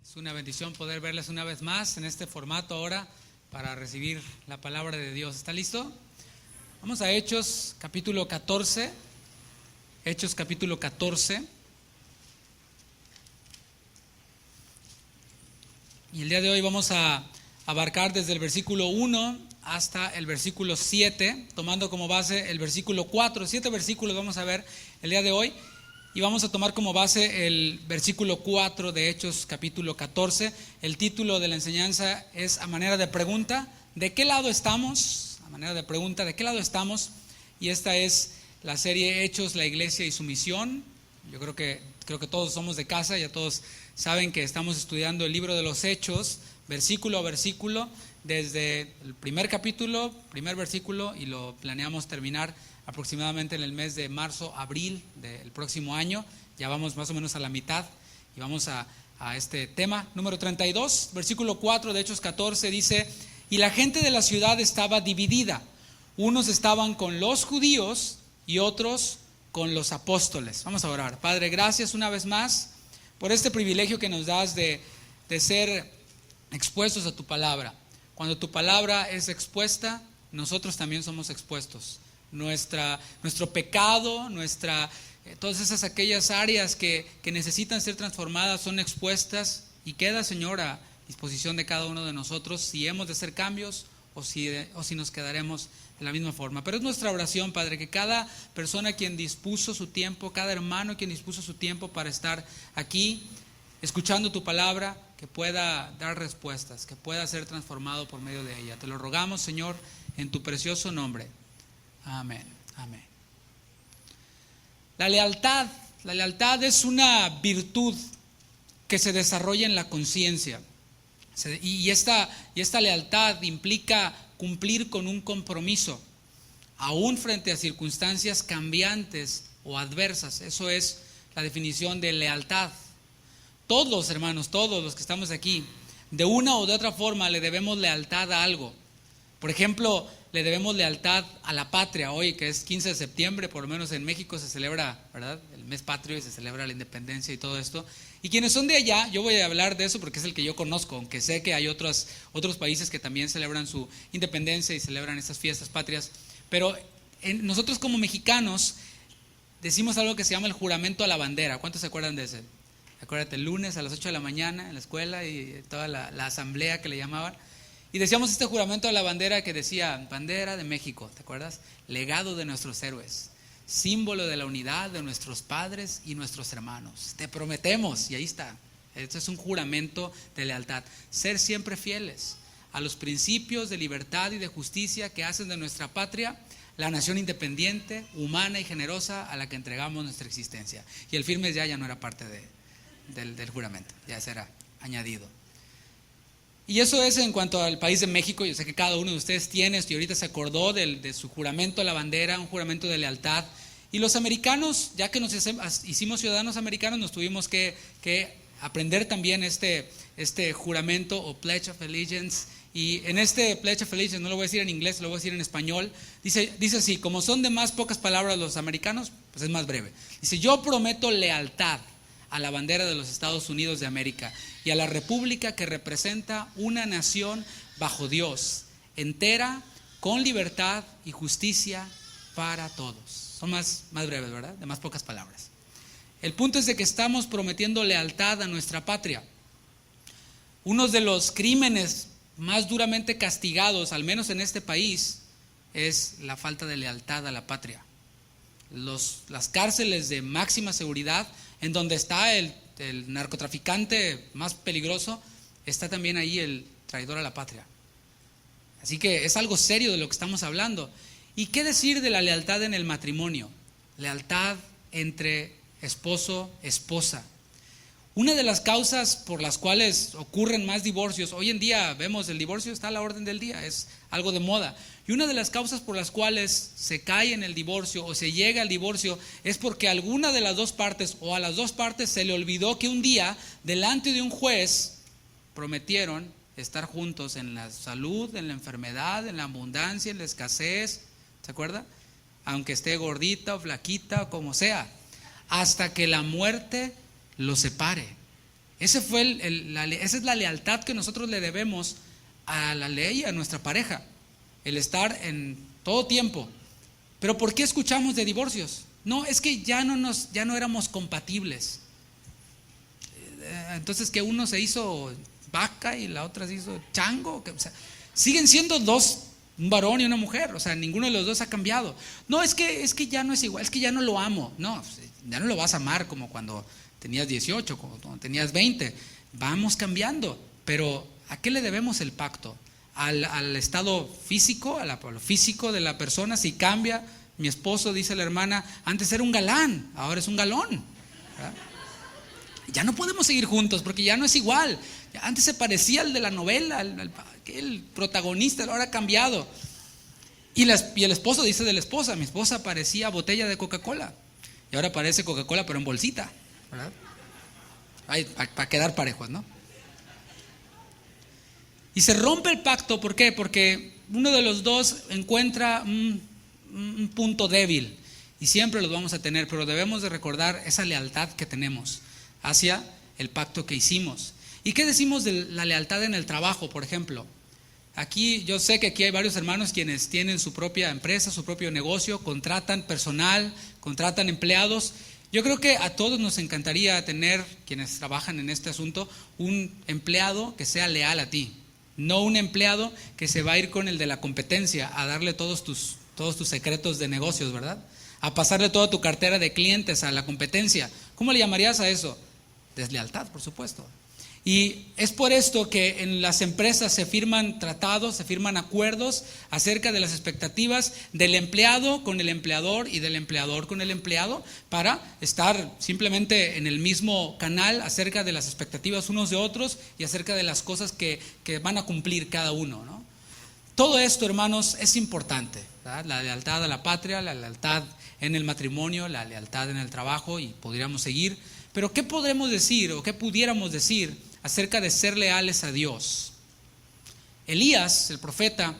Es una bendición poder verles una vez más en este formato ahora para recibir la palabra de Dios. ¿Está listo? Vamos a Hechos capítulo 14. Hechos capítulo 14. Y el día de hoy vamos a abarcar desde el versículo 1 hasta el versículo 7, tomando como base el versículo 4. 7 versículos vamos a ver el día de hoy. Y vamos a tomar como base el versículo 4 de Hechos capítulo 14. El título de la enseñanza es a manera de pregunta, ¿de qué lado estamos? A manera de pregunta, ¿de qué lado estamos? Y esta es la serie Hechos, la iglesia y su misión. Yo creo que todos somos de casa, ya todos saben que estamos estudiando el libro de los Hechos, versículo a versículo, desde el primer capítulo, primer versículo, y lo planeamos terminar aproximadamente en el mes de marzo, abril del próximo año. Ya vamos más o menos a la mitad y vamos a este tema. Número 32, versículo 4 de Hechos 14 dice: y la gente de la ciudad estaba dividida. Unos estaban con los judíos y otros con los apóstoles. Vamos a orar. Padre, gracias una vez más por este privilegio que nos das de ser expuestos a tu palabra. Cuando tu palabra es expuesta, nosotros también somos expuestos. Nuestro pecado, todas aquellas áreas que necesitan ser transformadas son expuestas y queda, Señor, a disposición de cada uno de nosotros si hemos de hacer cambios o si nos quedaremos de la misma forma. Pero es nuestra oración, Padre, que cada persona quien dispuso su tiempo, cada hermano quien dispuso su tiempo para estar aquí escuchando tu palabra, que pueda dar respuestas, que pueda ser transformado por medio de ella. Te lo rogamos, Señor, en tu precioso nombre. Amén, amén. La lealtad es una virtud que se desarrolla en la conciencia. Y esta lealtad implica cumplir con un compromiso, aún frente a circunstancias cambiantes o adversas. Eso es la definición de lealtad. Todos, hermanos, todos los que estamos aquí, de una o de otra forma le debemos lealtad a algo. Por ejemplo, le debemos lealtad a la patria. Hoy, que es 15 de septiembre, por lo menos en México se celebra, ¿verdad?, el mes patrio y se celebra la independencia y todo esto. Y quienes son de allá, yo voy a hablar de eso porque es el que yo conozco, aunque sé que hay otros países que también celebran su independencia y celebran estas fiestas patrias. Pero nosotros como mexicanos decimos algo que se llama el juramento a la bandera. ¿Cuántos se acuerdan de ese? Acuérdate, el lunes a las 8 de la mañana en la escuela y toda la asamblea que le llamaban. Y decíamos este juramento a la bandera que decía: bandera de México, ¿te acuerdas? Legado de nuestros héroes, símbolo de la unidad de nuestros padres y nuestros hermanos. Te prometemos, y ahí está. Esto es un juramento de lealtad. Ser siempre fieles a los principios de libertad y de justicia que hacen de nuestra patria la nación independiente, humana y generosa a la que entregamos nuestra existencia. Y el firmes ya no era parte del juramento, ya será añadido. Y eso es en cuanto al país de México. Yo sé que cada uno de ustedes tiene esto y ahorita se acordó de su juramento a la bandera, un juramento de lealtad. Y los americanos, ya que nos hicimos ciudadanos americanos, nos tuvimos que aprender también este juramento o Pledge of Allegiance. Y en este Pledge of Allegiance, no lo voy a decir en inglés, lo voy a decir en español, dice así: como son de más pocas palabras los americanos, pues es más breve. Dice: yo prometo lealtad a la bandera de los Estados Unidos de América y a la república que representa una nación bajo Dios, entera, con libertad y justicia para todos. Son más breves, ¿verdad? De más pocas palabras. El punto es de que estamos prometiendo lealtad a nuestra patria. Uno de los crímenes más duramente castigados, al menos en este país, es la falta de lealtad a la patria. Las cárceles de máxima seguridad, en donde está el narcotraficante más peligroso, está también ahí el traidor a la patria. Así que es algo serio de lo que estamos hablando. ¿Y qué decir de la lealtad en el matrimonio? Lealtad entre esposo, esposa. Una de las causas por las cuales ocurren más divorcios, hoy en día vemos el divorcio está a la orden del día, es algo de moda. Y una de las causas por las cuales se cae en el divorcio o se llega al divorcio es porque alguna de las dos partes o a las dos partes se le olvidó que un día delante de un juez prometieron estar juntos en la salud, en la enfermedad, en la abundancia, en la escasez, ¿se acuerda? Aunque esté gordita o flaquita o como sea, hasta que la muerte los separe. Esa es la lealtad que nosotros le debemos a la ley y a nuestra pareja. El estar en todo tiempo. Pero ¿por qué escuchamos de divorcios? No, es que ya no éramos compatibles. Entonces que uno se hizo vaca y la otra se hizo chango. O sea, siguen siendo dos, un varón y una mujer. O sea, ninguno de los dos ha cambiado. No, es que ya no es igual, es que ya no lo amo. No, ya no lo vas a amar como cuando tenías 18, como cuando tenías 20. Vamos cambiando. Pero ¿a qué le debemos el pacto? Al estado físico, a lo físico de la persona. Si cambia, mi esposo, dice la hermana, antes era un galán, ahora es un galón, ¿verdad? Ya no podemos seguir juntos porque ya no es igual. Antes se parecía al de la novela, el protagonista, ahora ha cambiado. Y el esposo dice de la esposa, mi esposa parecía botella de Coca-Cola y ahora parece Coca-Cola pero en bolsita, ¿verdad? Para quedar parejos, ¿no? Y se rompe el pacto, ¿por qué? Porque uno de los dos encuentra un punto débil y siempre los vamos a tener, pero debemos de recordar esa lealtad que tenemos hacia el pacto que hicimos. ¿Y qué decimos de la lealtad en el trabajo, por ejemplo? Aquí, yo sé que aquí hay varios hermanos quienes tienen su propia empresa, su propio negocio, contratan personal, contratan empleados. Yo creo que a todos nos encantaría tener, quienes trabajan en este asunto, un empleado que sea leal a ti. No un empleado que se va a ir con el de la competencia a darle todos tus secretos de negocios, ¿verdad? A pasarle toda tu cartera de clientes a la competencia. ¿Cómo le llamarías a eso? Deslealtad, por supuesto. Y es por esto que en las empresas se firman tratados, se firman acuerdos acerca de las expectativas del empleado con el empleador y del empleador con el empleado para estar simplemente en el mismo canal acerca de las expectativas unos de otros y acerca de las cosas que van a cumplir cada uno, ¿no? Todo esto, hermanos, es importante, ¿verdad? La lealtad a la patria, la lealtad en el matrimonio, la lealtad en el trabajo y podríamos seguir. Pero ¿qué podremos decir o qué pudiéramos decir acerca de ser leales a Dios? Elías, el profeta,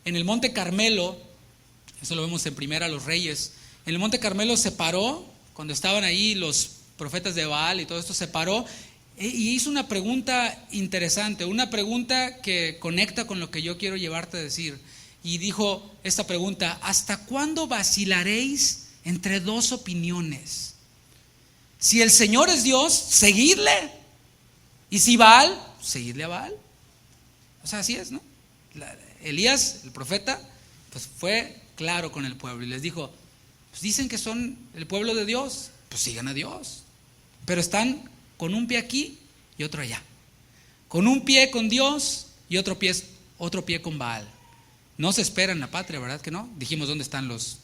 en el monte Carmelo, eso lo vemos en Primera los Reyes, en el monte Carmelo se paró, cuando estaban ahí los profetas de Baal y todo esto, se paró y hizo una pregunta interesante, una pregunta que conecta con lo que yo quiero llevarte a decir. Y dijo esta pregunta: ¿hasta cuándo vacilaréis entre dos opiniones? Si el Señor es Dios, seguidle. Y si Baal, seguidle a Baal. O sea, así es, ¿no? Elías, el profeta, pues fue claro con el pueblo y les dijo: pues dicen que son el pueblo de Dios, pues sigan a Dios. Pero están con un pie aquí y otro allá. Con un pie con Dios y otro pie con Baal. No se espera en la patria, ¿verdad que no? Dijimos dónde están los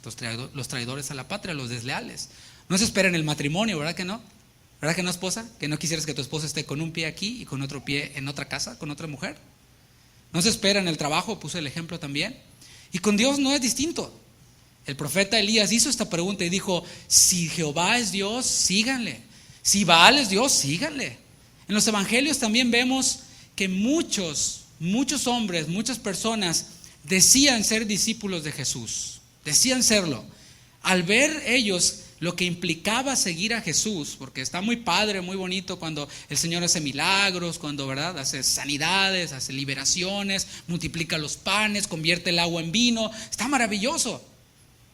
traidores a la patria, los desleales. No se espera en el matrimonio, ¿verdad que no? ¿Verdad que no, esposa? Que no quisieras que tu esposo esté con un pie aquí y con otro pie en otra casa, con otra mujer. No se espera en el trabajo, puse el ejemplo también. Y con Dios no es distinto. El profeta Elías hizo esta pregunta y dijo: si Jehová es Dios, síganle. Si Baal es Dios, síganle. En los evangelios también vemos que muchos hombres, muchas personas decían ser discípulos de Jesús. Decían serlo. Al ver ellos lo que implicaba seguir a Jesús, porque está muy padre, muy bonito cuando el Señor hace milagros, cuando, ¿verdad?, hace sanidades, hace liberaciones, multiplica los panes, convierte el agua en vino, está maravilloso.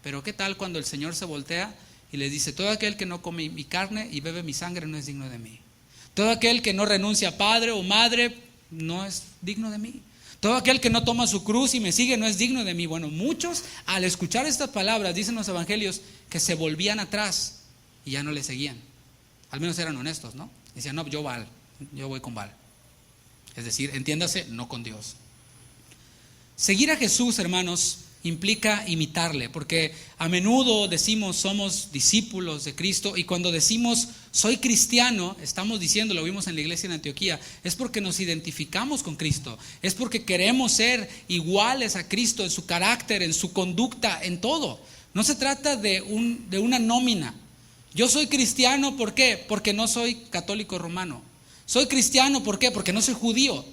Pero ¿qué tal cuando el Señor se voltea y les dice: todo aquel que no come mi carne y bebe mi sangre no es digno de mí? Todo aquel que no renuncia a padre o madre no es digno de mí. Todo aquel que no toma su cruz y me sigue no es digno de mí. Bueno, muchos al escuchar estas palabras, dicen los evangelios, que se volvían atrás y ya no le seguían. Al menos eran honestos, ¿no? Decían: no, yo voy con Baal. Es decir, entiéndase, no con Dios. Seguir a Jesús, hermanos, implica imitarle, porque a menudo decimos somos discípulos de Cristo, y cuando decimos soy cristiano, estamos diciendo, lo vimos en la iglesia en Antioquía, es porque nos identificamos con Cristo, es porque queremos ser iguales a Cristo en su carácter, en su conducta, en todo. No se trata de una nómina. Yo soy cristiano, ¿por qué? Porque no soy católico romano. Soy cristiano, ¿por qué? Porque no soy judío.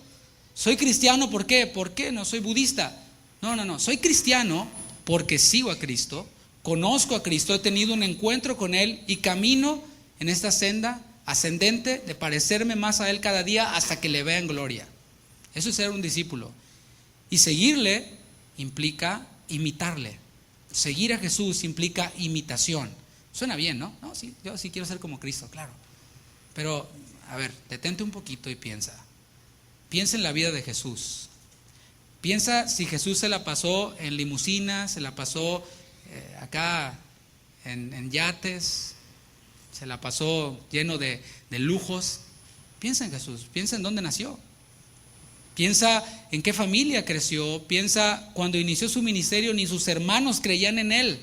Soy cristiano, ¿por qué? Porque no soy budista. No. Soy cristiano porque sigo a Cristo, conozco a Cristo, he tenido un encuentro con Él y camino en esta senda ascendente, de parecerme más a Él cada día hasta que le vea en gloria. Eso es ser un discípulo. Y seguirle implica imitarle. Seguir a Jesús implica imitación. Suena bien, ¿no? No, sí, yo sí quiero ser como Cristo, claro. Pero, a ver, detente un poquito y piensa. Piensa en la vida de Jesús. Piensa si Jesús se la pasó en limusinas, se la pasó acá en yates, se la pasó lleno de lujos. Piensa en Jesús, piensa en dónde nació. Piensa en qué familia creció. Piensa cuando inició su ministerio ni sus hermanos creían en Él.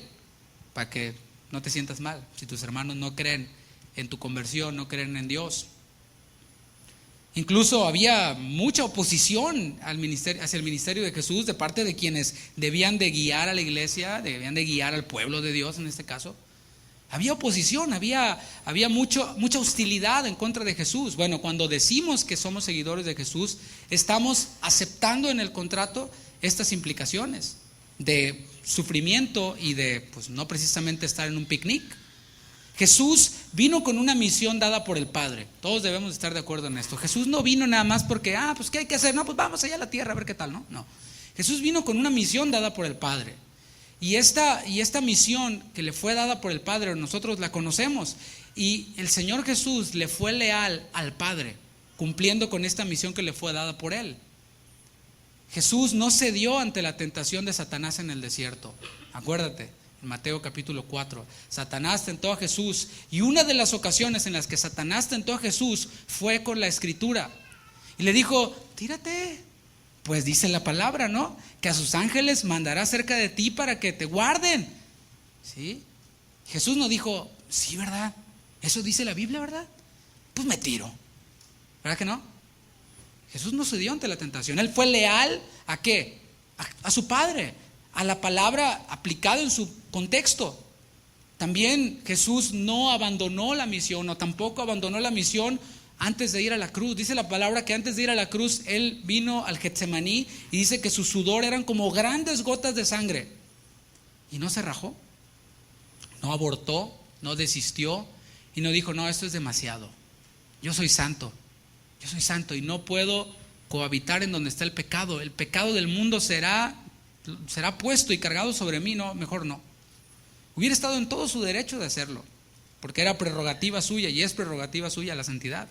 Para que no te sientas mal si tus hermanos no creen en tu conversión, no creen en Dios. Incluso había mucha oposición hacia el ministerio de Jesús de parte de quienes debían de guiar a la iglesia, debían de guiar al pueblo de Dios en este caso. Había oposición, había mucha hostilidad en contra de Jesús. Bueno, cuando decimos que somos seguidores de Jesús, estamos aceptando en el contrato estas implicaciones de sufrimiento y de, pues, no precisamente estar en un picnic. Jesús vino con una misión dada por el Padre. Todos debemos estar de acuerdo en esto. Jesús no vino nada más porque, pues ¿qué hay que hacer? No, pues vamos allá a la tierra a ver qué tal, ¿no? No. Jesús vino con una misión dada por el Padre. Y esta misión que le fue dada por el Padre, nosotros la conocemos. Y el Señor Jesús le fue leal al Padre, cumpliendo con esta misión que le fue dada por Él. Jesús no cedió ante la tentación de Satanás en el desierto. Acuérdate, en Mateo capítulo 4, Satanás tentó a Jesús. Y una de las ocasiones en las que Satanás tentó a Jesús fue con la Escritura. Y le dijo, tírate. Pues dice la palabra, ¿no? Que a sus ángeles mandará cerca de ti para que te guarden. ¿Sí? Jesús no dijo, sí, ¿verdad? Eso dice la Biblia, ¿verdad? Pues me tiro. ¿Verdad que no? Jesús no cedió ante la tentación. Él fue leal ¿a qué? A su Padre, a la palabra aplicada en su contexto. También Jesús no abandonó la misión, o tampoco abandonó la misión antes de ir a la cruz. Dice la palabra que antes de ir a la cruz, Él vino al Getsemaní y dice que su sudor eran como grandes gotas de sangre. Y no se rajó, no abortó, no desistió y no dijo, no, esto es demasiado. Yo soy santo y no puedo cohabitar en donde está el pecado. El pecado del mundo será puesto y cargado sobre mí. No, mejor no. Hubiera estado en todo su derecho de hacerlo, porque era prerrogativa suya y es prerrogativa suya la santidad.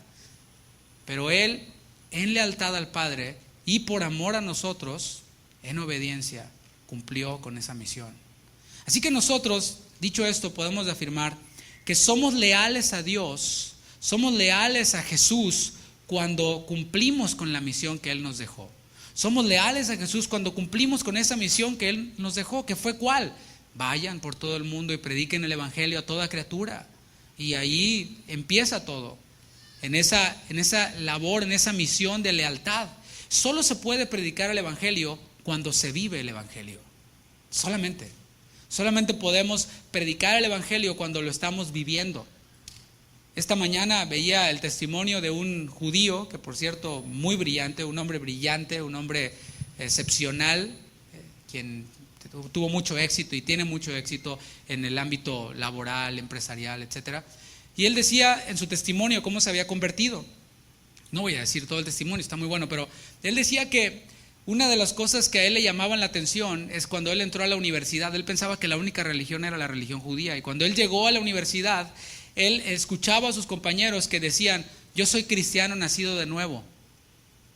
Pero Él, en lealtad al Padre y por amor a nosotros, en obediencia, cumplió con esa misión. Así que nosotros, dicho esto, podemos afirmar que somos leales a Dios, somos leales a Jesús cuando cumplimos con la misión que Él nos dejó. Somos leales a Jesús cuando cumplimos con esa misión que Él nos dejó, que fue ¿cuál? Vayan por todo el mundo y prediquen el evangelio a toda criatura. Y ahí empieza todo, en esa labor, en esa misión de lealtad. Solo se puede predicar el evangelio cuando se vive el evangelio. Solamente podemos predicar el evangelio cuando lo estamos viviendo. Esta mañana veía el testimonio de un judío, que por cierto, muy brillante, un hombre brillante, un hombre excepcional, quien tuvo mucho éxito y tiene mucho éxito en el ámbito laboral, empresarial, etcétera. Y él decía en su testimonio cómo se había convertido. No voy a decir todo el testimonio, está muy bueno, pero él decía que una de las cosas que a él le llamaban la atención es cuando él entró a la universidad. Él pensaba que la única religión era la religión judía, y cuando él llegó a la universidad, él escuchaba a sus compañeros que decían, yo soy cristiano nacido de nuevo.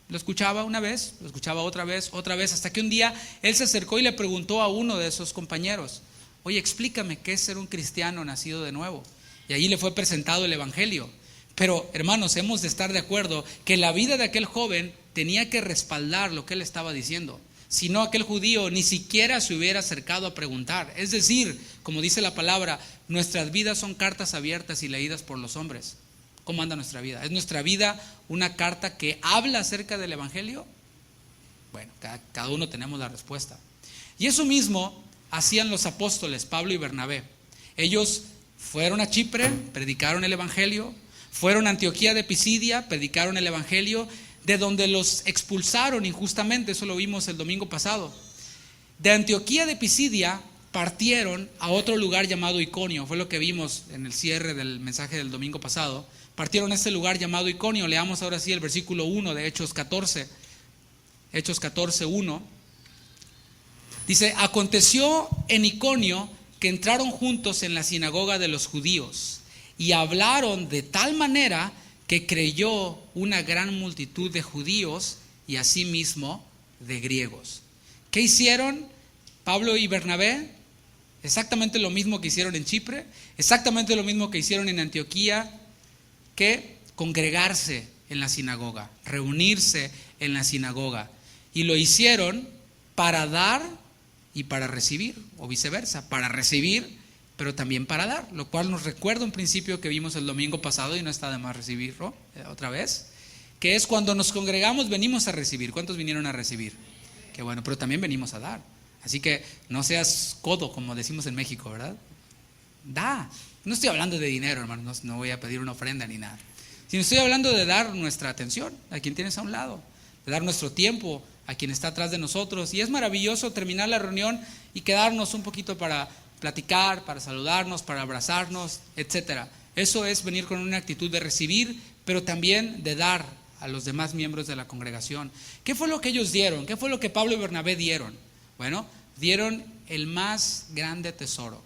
Lo escuchaba una vez, lo escuchaba otra vez, hasta que un día él se acercó y le preguntó a uno de esos compañeros, oye, explícame qué es ser un cristiano nacido de nuevo. Y allí le fue presentado el evangelio. Pero hermanos, hemos de estar de acuerdo que la vida de aquel joven tenía que respaldar lo que él estaba diciendo. Si no, aquel judío ni siquiera se hubiera acercado a preguntar. Es decir, como dice la palabra, nuestras vidas son cartas abiertas y leídas por los hombres. ¿Cómo anda nuestra vida? ¿Es nuestra vida una carta que habla acerca del evangelio? Bueno, cada uno tenemos la respuesta. Y eso mismo hacían los apóstoles, Pablo y Bernabé. Ellos fueron a Chipre, predicaron el evangelio. Fueron a Antioquía de Pisidia, predicaron el evangelio, de donde los expulsaron injustamente. Eso lo vimos el domingo pasado. De Antioquía de Pisidia partieron a otro lugar llamado Iconio. Fue lo que vimos en el cierre del mensaje del domingo pasado. partieron a este lugar llamado Iconio. Leamos ahora sí el versículo 1 de Hechos 14. Hechos 14:1. Dice: aconteció en Iconio que entraron juntos en la sinagoga de los judíos y hablaron de tal manera que creyó una gran multitud de judíos y asimismo de griegos. ¿Qué hicieron Pablo y Bernabé? Exactamente lo mismo que hicieron en Chipre, exactamente lo mismo que hicieron en Antioquía, que congregarse en la sinagoga, reunirse en la sinagoga. Y lo hicieron para dar y para recibir, o viceversa, para recibir, pero también para dar, lo cual nos recuerda un principio que vimos el domingo pasado y no está de más recibirlo otra vez, que es cuando nos congregamos venimos a recibir. ¿Cuántos vinieron a recibir? Qué bueno, pero también venimos a dar. Así que no seas codo, como decimos en México, ¿verdad? Da. No estoy hablando de dinero, hermano, no voy a pedir una ofrenda ni nada, sino estoy hablando de dar nuestra atención a quien tienes a un lado, de dar nuestro tiempo a quien está atrás de nosotros. Y es maravilloso terminar la reunión y quedarnos un poquito para platicar, para saludarnos, para abrazarnos, etcétera. Eso es venir con una actitud de recibir, pero también de dar a los demás miembros de la congregación. ¿Qué fue lo que ellos dieron? ¿Qué fue lo que Pablo y Bernabé dieron? Bueno, dieron el más grande tesoro,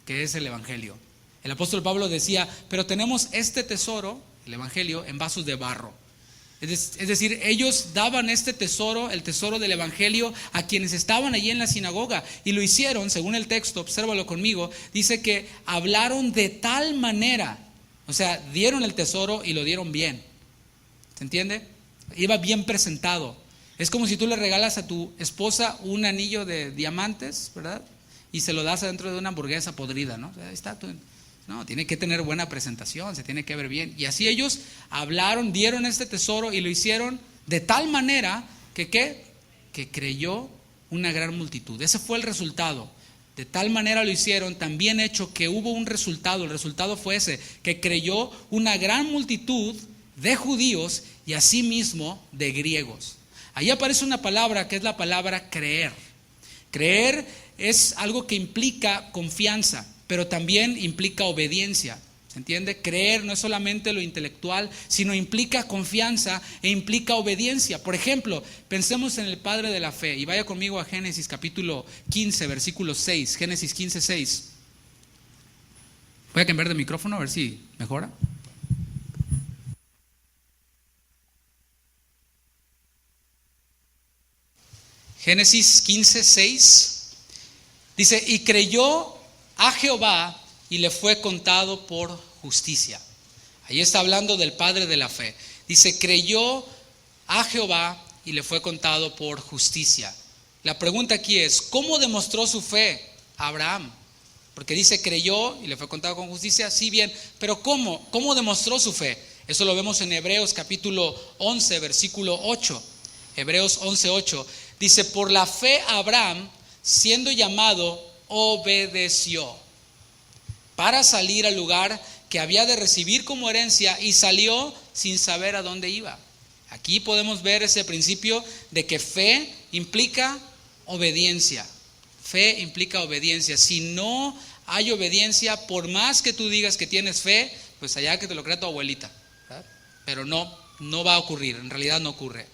que es el Evangelio. El apóstol Pablo decía: pero tenemos este tesoro, el Evangelio, en vasos de barro. Es decir, ellos daban este tesoro, el tesoro del Evangelio, a quienes estaban allí en la sinagoga. Y lo hicieron, según el texto, obsérvalo conmigo, dice que hablaron de tal manera. O sea, dieron el tesoro y lo dieron bien. ¿Se entiende? Iba bien presentado. Es como si tú le regalas a tu esposa un anillo de diamantes, ¿verdad? Y se lo das adentro de una hamburguesa podrida, ¿no? O sea, ahí está tú. No, tiene que tener buena presentación, se tiene que ver bien. Y así ellos hablaron, dieron este tesoro y lo hicieron de tal manera que creyó una gran multitud. Ese fue el resultado. De tal manera lo hicieron, tan bien hecho, que hubo un resultado. El resultado fue ese, que creyó una gran multitud de judíos y asimismo de griegos. Ahí aparece una palabra que es la palabra creer. Creer es algo que implica confianza, pero también implica obediencia. ¿Se entiende? Creer no es solamente lo intelectual, sino implica confianza e implica obediencia. Por ejemplo, pensemos en el padre de la fe. Y vaya conmigo a Génesis capítulo 15, versículo 6. Génesis 15, 6. Voy a cambiar de micrófono a ver si mejora. Génesis 15, 6. Dice: y creyó a Jehová y le fue contado por justicia. Ahí está hablando del padre de la fe. Dice: creyó a Jehová y le fue contado por justicia. La pregunta aquí es: ¿cómo demostró su fe Abraham? Porque dice creyó y le fue contado con justicia. Sí, bien, pero ¿cómo demostró su fe? Eso lo vemos en Hebreos capítulo 11, versículo 8. Hebreos 11, 8. Dice: por la fe Abraham, siendo llamado, obedeció para salir al lugar que había de recibir como herencia, y salió sin saber a dónde iba. Aquí podemos ver ese principio de que fe implica obediencia. Fe implica obediencia. Si no hay obediencia, por más que tú digas que tienes fe, pues allá que te lo crea tu abuelita, ¿verdad? Pero no va a ocurrir, en realidad no ocurre.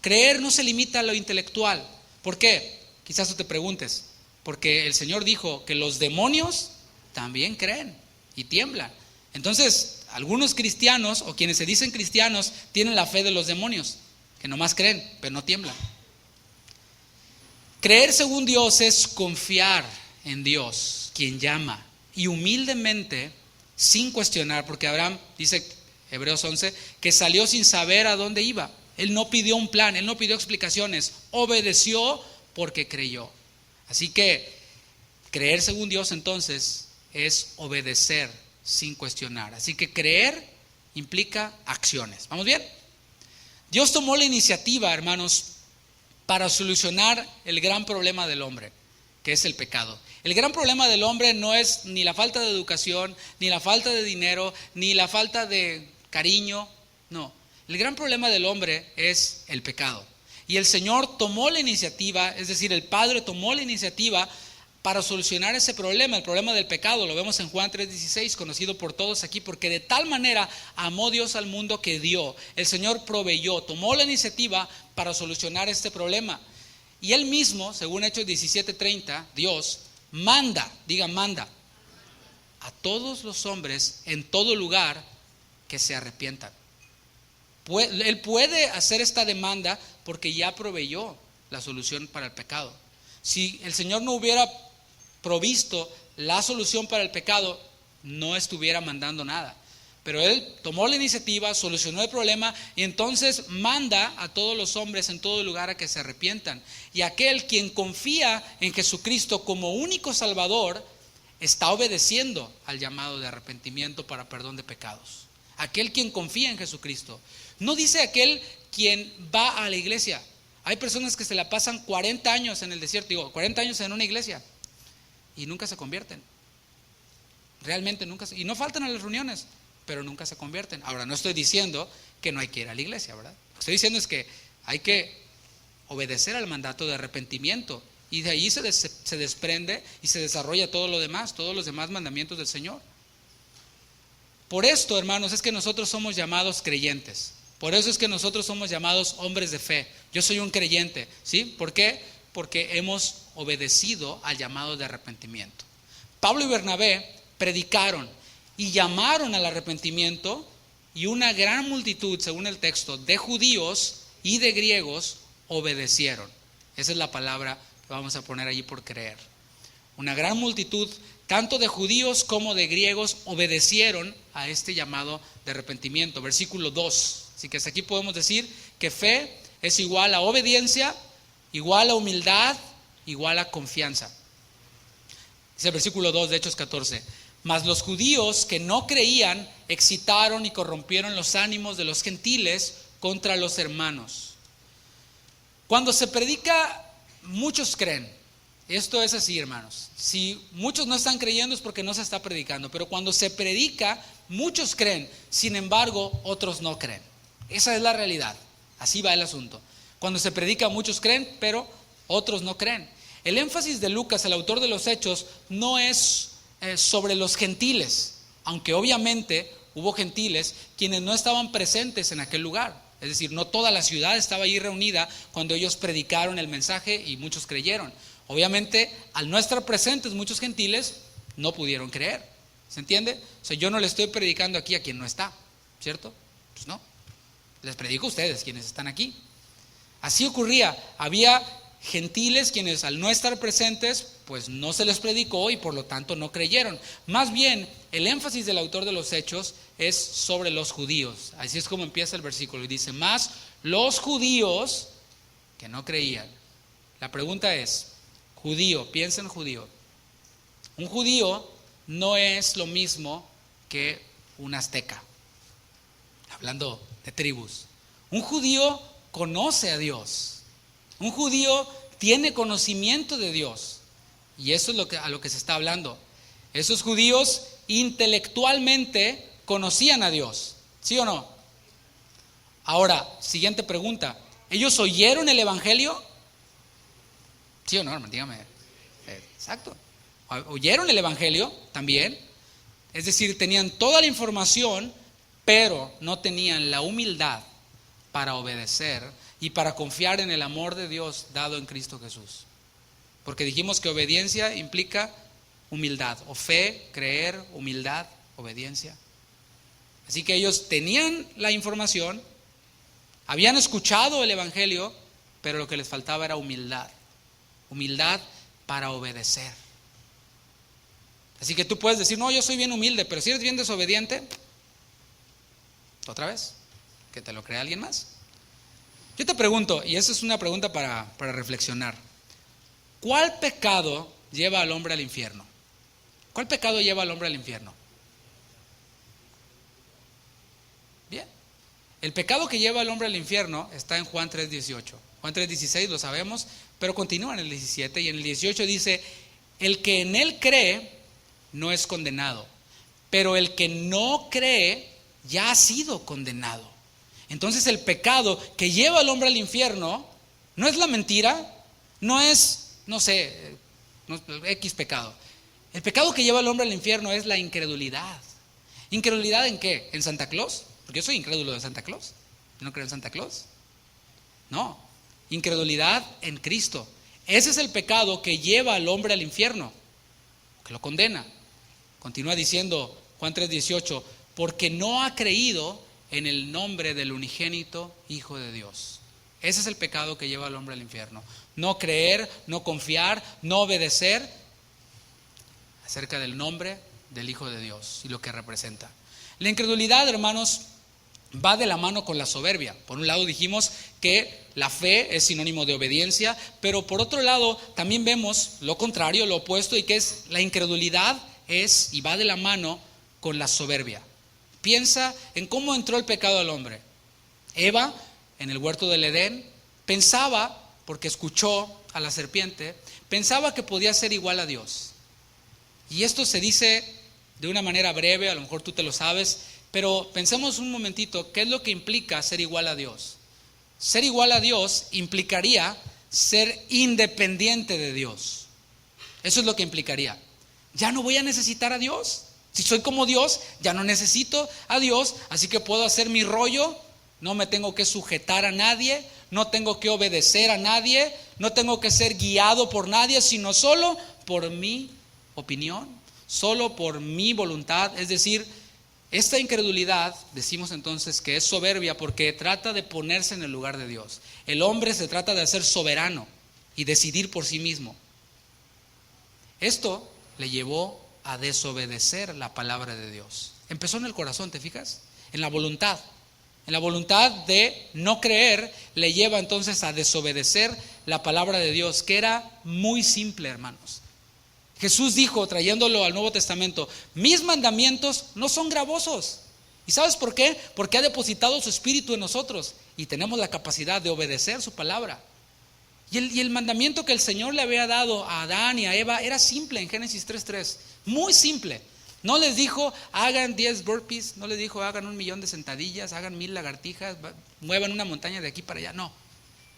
Creer no se limita a lo intelectual. ¿Por qué? Quizás tú te preguntes. Porque el Señor dijo que los demonios también creen y tiemblan. Entonces, algunos cristianos o quienes se dicen cristianos tienen la fe de los demonios, que nomás creen, pero no tiemblan. Creer según Dios es confiar en Dios, quien llama, y humildemente, sin cuestionar, porque Abraham, dice Hebreos 11, que salió sin saber a dónde iba. Él no pidió un plan, él no pidió explicaciones, obedeció porque creyó. Así que creer según Dios entonces es obedecer sin cuestionar. Así que creer implica acciones. ¿Vamos bien? Dios tomó la iniciativa, hermanos, para solucionar el gran problema del hombre, que es el pecado. El gran problema del hombre no es ni la falta de educación, ni la falta de dinero, ni la falta de cariño, no. El gran problema del hombre es el pecado. Y el Señor tomó la iniciativa, es decir, el Padre tomó la iniciativa para solucionar ese problema, el problema del pecado. Lo vemos en Juan 3:16, conocido por todos aquí, porque de tal manera amó Dios al mundo que dio. El Señor proveyó, tomó la iniciativa para solucionar este problema. Y Él mismo, según Hechos 17:30, Dios manda a todos los hombres en todo lugar que se arrepientan. Él puede hacer esta demanda porque ya proveyó la solución para el pecado. Si el Señor no hubiera provisto la solución para el pecado, no estuviera mandando nada. Pero Él tomó la iniciativa, solucionó el problema y entonces manda a todos los hombres en todo lugar a que se arrepientan. Y aquel quien confía en Jesucristo como único Salvador está obedeciendo al llamado de arrepentimiento para perdón de pecados. Aquel quien confía en Jesucristo. No dice aquel quien va a la iglesia. Hay personas que se la pasan 40 años en el desierto, 40 años en una iglesia y nunca se convierten. Realmente nunca, y no faltan a las reuniones, pero nunca se convierten. Ahora, no estoy diciendo que no hay que ir a la iglesia, ¿verdad? Lo que estoy diciendo es que hay que obedecer al mandato de arrepentimiento y de ahí se desprende y se desarrolla todo lo demás, todos los demás mandamientos del Señor. Por esto, hermanos, es que nosotros somos llamados creyentes. Por eso es que nosotros somos llamados hombres de fe. Yo soy un creyente, ¿sí? ¿Por qué? Porque hemos obedecido al llamado de arrepentimiento. Pablo y Bernabé predicaron y llamaron al arrepentimiento y una gran multitud, según el texto, de judíos y de griegos obedecieron. Esa es la palabra que vamos a poner allí por creer. Una gran multitud, tanto de judíos como de griegos, obedecieron a este llamado de arrepentimiento. Versículo 2. Así que hasta aquí podemos decir que fe es igual a obediencia, igual a humildad, igual a confianza. Dice el versículo 2 de Hechos 14. Mas los judíos que no creían excitaron y corrompieron los ánimos de los gentiles contra los hermanos. Cuando se predica, muchos creen. Esto es así, hermanos. Si muchos no están creyendo es porque no se está predicando. Pero cuando se predica, muchos creen. Sin embargo, otros no creen. Esa es la realidad. Así va el asunto. Cuando se predica, muchos creen, pero otros no creen. El énfasis de Lucas, el autor de los Hechos, no es sobre los gentiles, aunque obviamente hubo gentiles quienes no estaban presentes en aquel lugar. Es decir, no toda la ciudad estaba allí reunida cuando ellos predicaron el mensaje y muchos creyeron. Obviamente, al no estar presentes muchos gentiles, no pudieron creer. ¿Se entiende? O sea, yo no le estoy predicando aquí a quien no está, ¿cierto? Pues no. Les predico a ustedes, quienes están aquí. Así ocurría. Había gentiles quienes al no estar presentes, pues no se les predicó y por lo tanto no creyeron. Más bien, el énfasis del autor de los Hechos es sobre los judíos. Así es como empieza el versículo y dice, más los judíos que no creían. La pregunta es, judío, piensa en judío. Un judío no es lo mismo que un azteca, hablando de tribus. Un judío conoce a Dios. Un judío tiene conocimiento de Dios. Y eso es a lo que se está hablando. Esos judíos intelectualmente conocían a Dios. ¿Sí o no? Ahora, siguiente pregunta. ¿Ellos oyeron el evangelio? ¿Sí o no, hermano? Dígame. Exacto. ¿Oyeron el evangelio también? Es decir, tenían toda la información, pero no tenían la humildad para obedecer y para confiar en el amor de Dios dado en Cristo Jesús. Porque dijimos que obediencia implica humildad, o fe, creer, humildad, obediencia. Así que ellos tenían la información, habían escuchado el evangelio, pero lo que les faltaba era humildad. Humildad para obedecer. Así que tú puedes decir, no, yo soy bien humilde, pero si eres bien desobediente, otra vez, que te lo crea alguien más. Yo te pregunto, y esa es una pregunta para reflexionar, ¿cuál pecado lleva al hombre al infierno? ¿Cuál pecado lleva al hombre al infierno? Bien, el pecado que lleva al hombre al infierno está en Juan 3:18. Juan 3:16 lo sabemos, pero continúa en el 17 y en el 18 dice, el que en él cree no es condenado, pero el que no cree ya ha sido condenado. Entonces el pecado que lleva al hombre al infierno no es la mentira, no es, no sé, X pecado. El pecado que lleva al hombre al infierno es la incredulidad. ¿Incredulidad en qué? ¿En Santa Claus? Porque yo soy incrédulo de Santa Claus. ¿No creo en Santa Claus? No. Incredulidad en Cristo. Ese es el pecado que lleva al hombre al infierno, que lo condena. Continúa diciendo Juan 3:18, porque no ha creído en el nombre del unigénito Hijo de Dios. Ese es el pecado que lleva al hombre al infierno. No creer, no confiar, no obedecer acerca del nombre del Hijo de Dios y lo que representa. La incredulidad, hermanos, va de la mano con la soberbia. Por un lado dijimos que la fe es sinónimo de obediencia, pero por otro lado también vemos lo contrario, lo opuesto, y que es la incredulidad es y va de la mano con la soberbia. Piensa en cómo entró el pecado al hombre. Eva, en el huerto del Edén, pensaba, porque escuchó a la serpiente, pensaba que podía ser igual a Dios. Y esto se dice de una manera breve, a lo mejor tú te lo sabes, pero pensemos un momentito, ¿qué es lo que implica ser igual a Dios? Ser igual a Dios implicaría ser independiente de Dios. Eso es lo que implicaría. Ya no voy a necesitar a Dios. Si soy como Dios, ya no necesito a Dios, así que puedo hacer mi rollo, no me tengo que sujetar a nadie, no tengo que obedecer a nadie, no tengo que ser guiado por nadie, sino solo por mi opinión, solo por mi voluntad. Es decir, esta incredulidad, decimos entonces que es soberbia porque trata de ponerse en el lugar de Dios. El hombre se trata de hacer soberano y decidir por sí mismo. Esto le llevó a desobedecer la palabra de Dios. Empezó en el corazón, ¿te fijas? En la voluntad. En la voluntad de no creer le lleva entonces a desobedecer la palabra de Dios, que era muy simple, hermanos. Jesús dijo, trayéndolo al Nuevo Testamento, mis mandamientos no son gravosos. ¿Y sabes por qué? Porque ha depositado su espíritu en nosotros y tenemos la capacidad de obedecer su palabra. Y el mandamiento que el Señor le había dado a Adán y a Eva era simple en Génesis 3:3, muy simple. No les dijo hagan 10 burpees, no les dijo hagan 1,000,000 de sentadillas, hagan 1000 lagartijas, muevan una montaña de aquí para allá. No,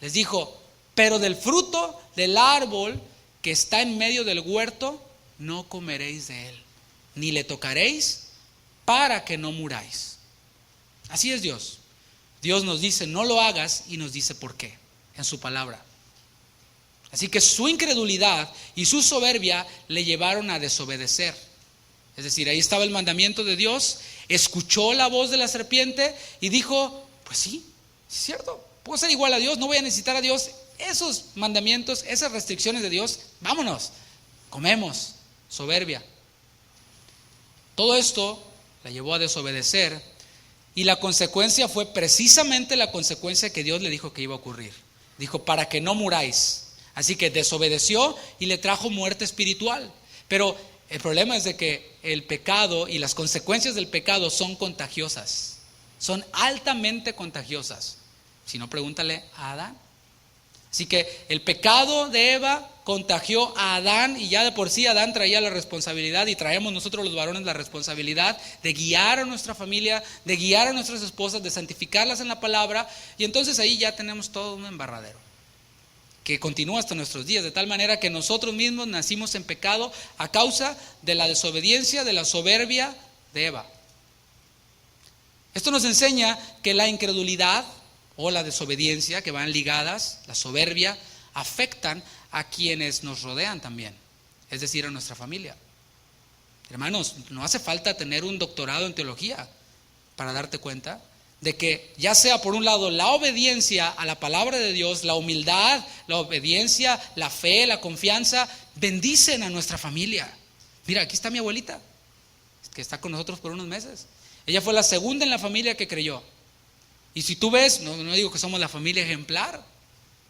les dijo, pero del fruto del árbol que está en medio del huerto, no comeréis de él, ni le tocaréis para que no muráis. Así es Dios. Dios nos dice no lo hagas y nos dice por qué en su palabra. Así que su incredulidad y su soberbia le llevaron a desobedecer. Es decir, ahí estaba el mandamiento de Dios, escuchó la voz de la serpiente y dijo, pues sí, es cierto, puedo ser igual a Dios, no voy a necesitar a Dios. Esos mandamientos, esas restricciones de Dios, vámonos, comemos, soberbia. Todo esto la llevó a desobedecer y la consecuencia fue precisamente la consecuencia que Dios le dijo que iba a ocurrir. Dijo, para que no muráis. Así que desobedeció y le trajo muerte espiritual. Pero el problema es de que el pecado y las consecuencias del pecado son contagiosas. Son altamente contagiosas. Si no, pregúntale a Adán. Así que el pecado de Eva contagió a Adán y ya de por sí Adán traía la responsabilidad y traemos nosotros los varones la responsabilidad de guiar a nuestra familia, de guiar a nuestras esposas, de santificarlas en la palabra, y entonces ahí ya tenemos todo un embarradero que continúa hasta nuestros días, de tal manera que nosotros mismos nacimos en pecado a causa de la desobediencia, de la soberbia de Eva. Esto nos enseña que la incredulidad o la desobediencia, que van ligadas, la soberbia, afectan a quienes nos rodean también, es decir, a nuestra familia. Hermanos, no hace falta tener un doctorado en teología para darte cuenta de que ya sea por un lado la obediencia a la palabra de Dios, la humildad, la obediencia, la fe, la confianza, bendicen a nuestra familia. Mira, aquí está mi abuelita, que está con nosotros por unos meses. Ella fue la segunda en la familia que creyó. Y si tú ves, no digo que somos la familia ejemplar,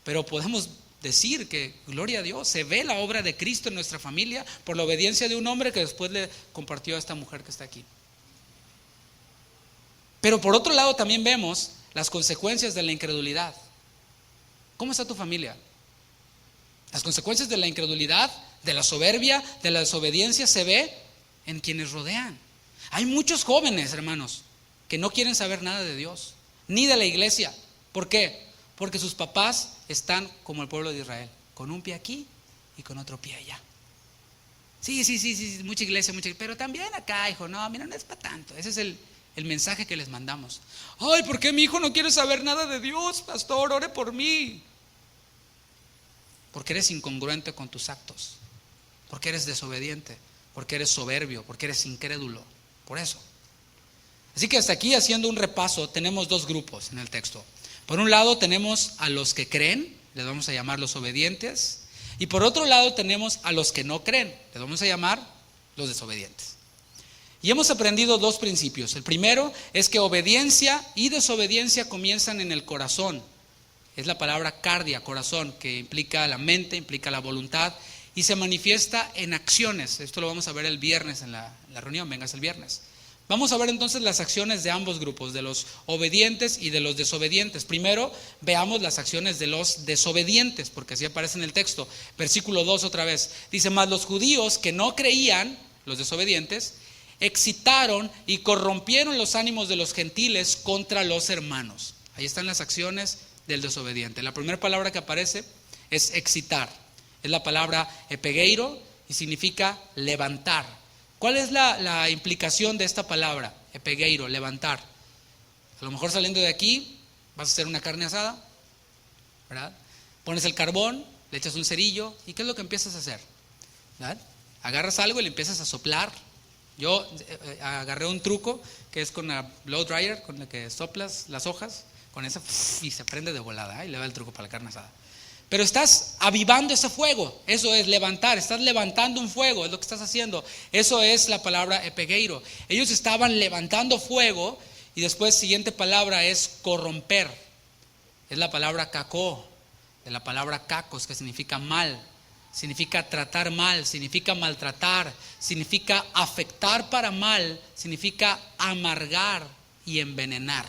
pero podemos decir que, gloria a Dios, se ve la obra de Cristo en nuestra familia por la obediencia de un hombre que después le compartió a esta mujer que está aquí. Pero por otro lado también vemos las consecuencias de la incredulidad. ¿Cómo está tu familia? Las consecuencias de la incredulidad, de la soberbia, de la desobediencia se ve en quienes rodean. Hay muchos jóvenes, hermanos, que no quieren saber nada de Dios, ni de la iglesia. ¿Por qué? Porque sus papás están como el pueblo de Israel, con un pie aquí y con otro pie allá. Sí, mucha iglesia, pero también acá, hijo, no, mira, no es para tanto. Ese es el mensaje que les mandamos. Ay, ¿por qué mi hijo no quiere saber nada de Dios, pastor? Ore por mí. Porque eres incongruente con tus actos, porque eres desobediente, porque eres soberbio, porque eres incrédulo, por eso. Así que hasta aquí, haciendo un repaso, tenemos dos grupos en el texto. Por un lado tenemos a los que creen, les vamos a llamar los obedientes, y por otro lado tenemos a los que no creen, les vamos a llamar los desobedientes. Y hemos aprendido dos principios. El primero es que obediencia y desobediencia comienzan en el corazón. Es la palabra cardia, corazón, que implica la mente, implica la voluntad y se manifiesta en acciones. Esto lo vamos a ver el viernes en la reunión, vengas el viernes. Vamos a ver entonces las acciones de ambos grupos, de los obedientes y de los desobedientes. Primero veamos las acciones de los desobedientes, porque así aparece en el texto. Versículo 2 otra vez. Dice, mas los judíos que no creían, los desobedientes, excitaron y corrompieron los ánimos de los gentiles contra los hermanos. Ahí están las acciones del desobediente. La primera palabra que aparece es excitar. Es la palabra epegeiro y significa levantar. ¿Cuál es la implicación de esta palabra? Epegeiro, levantar. A lo mejor saliendo de aquí vas a hacer una carne asada, ¿verdad? Pones el carbón, le echas un cerillo y ¿qué es lo que empiezas a hacer? ¿Verdad? Agarras algo y le empiezas a soplar. Yo agarré un truco que es con la blow dryer, con la que soplas las hojas, con esa y se prende de volada, y le va el truco para la carne asada. Pero estás avivando ese fuego, eso es levantar, estás levantando un fuego, es lo que estás haciendo. Eso es la palabra epegeiro. Ellos estaban levantando fuego y después siguiente palabra es corromper. Es la palabra kakó, de la palabra kakos, que significa mal. Significa tratar mal, significa maltratar, significa afectar para mal, significa amargar y envenenar.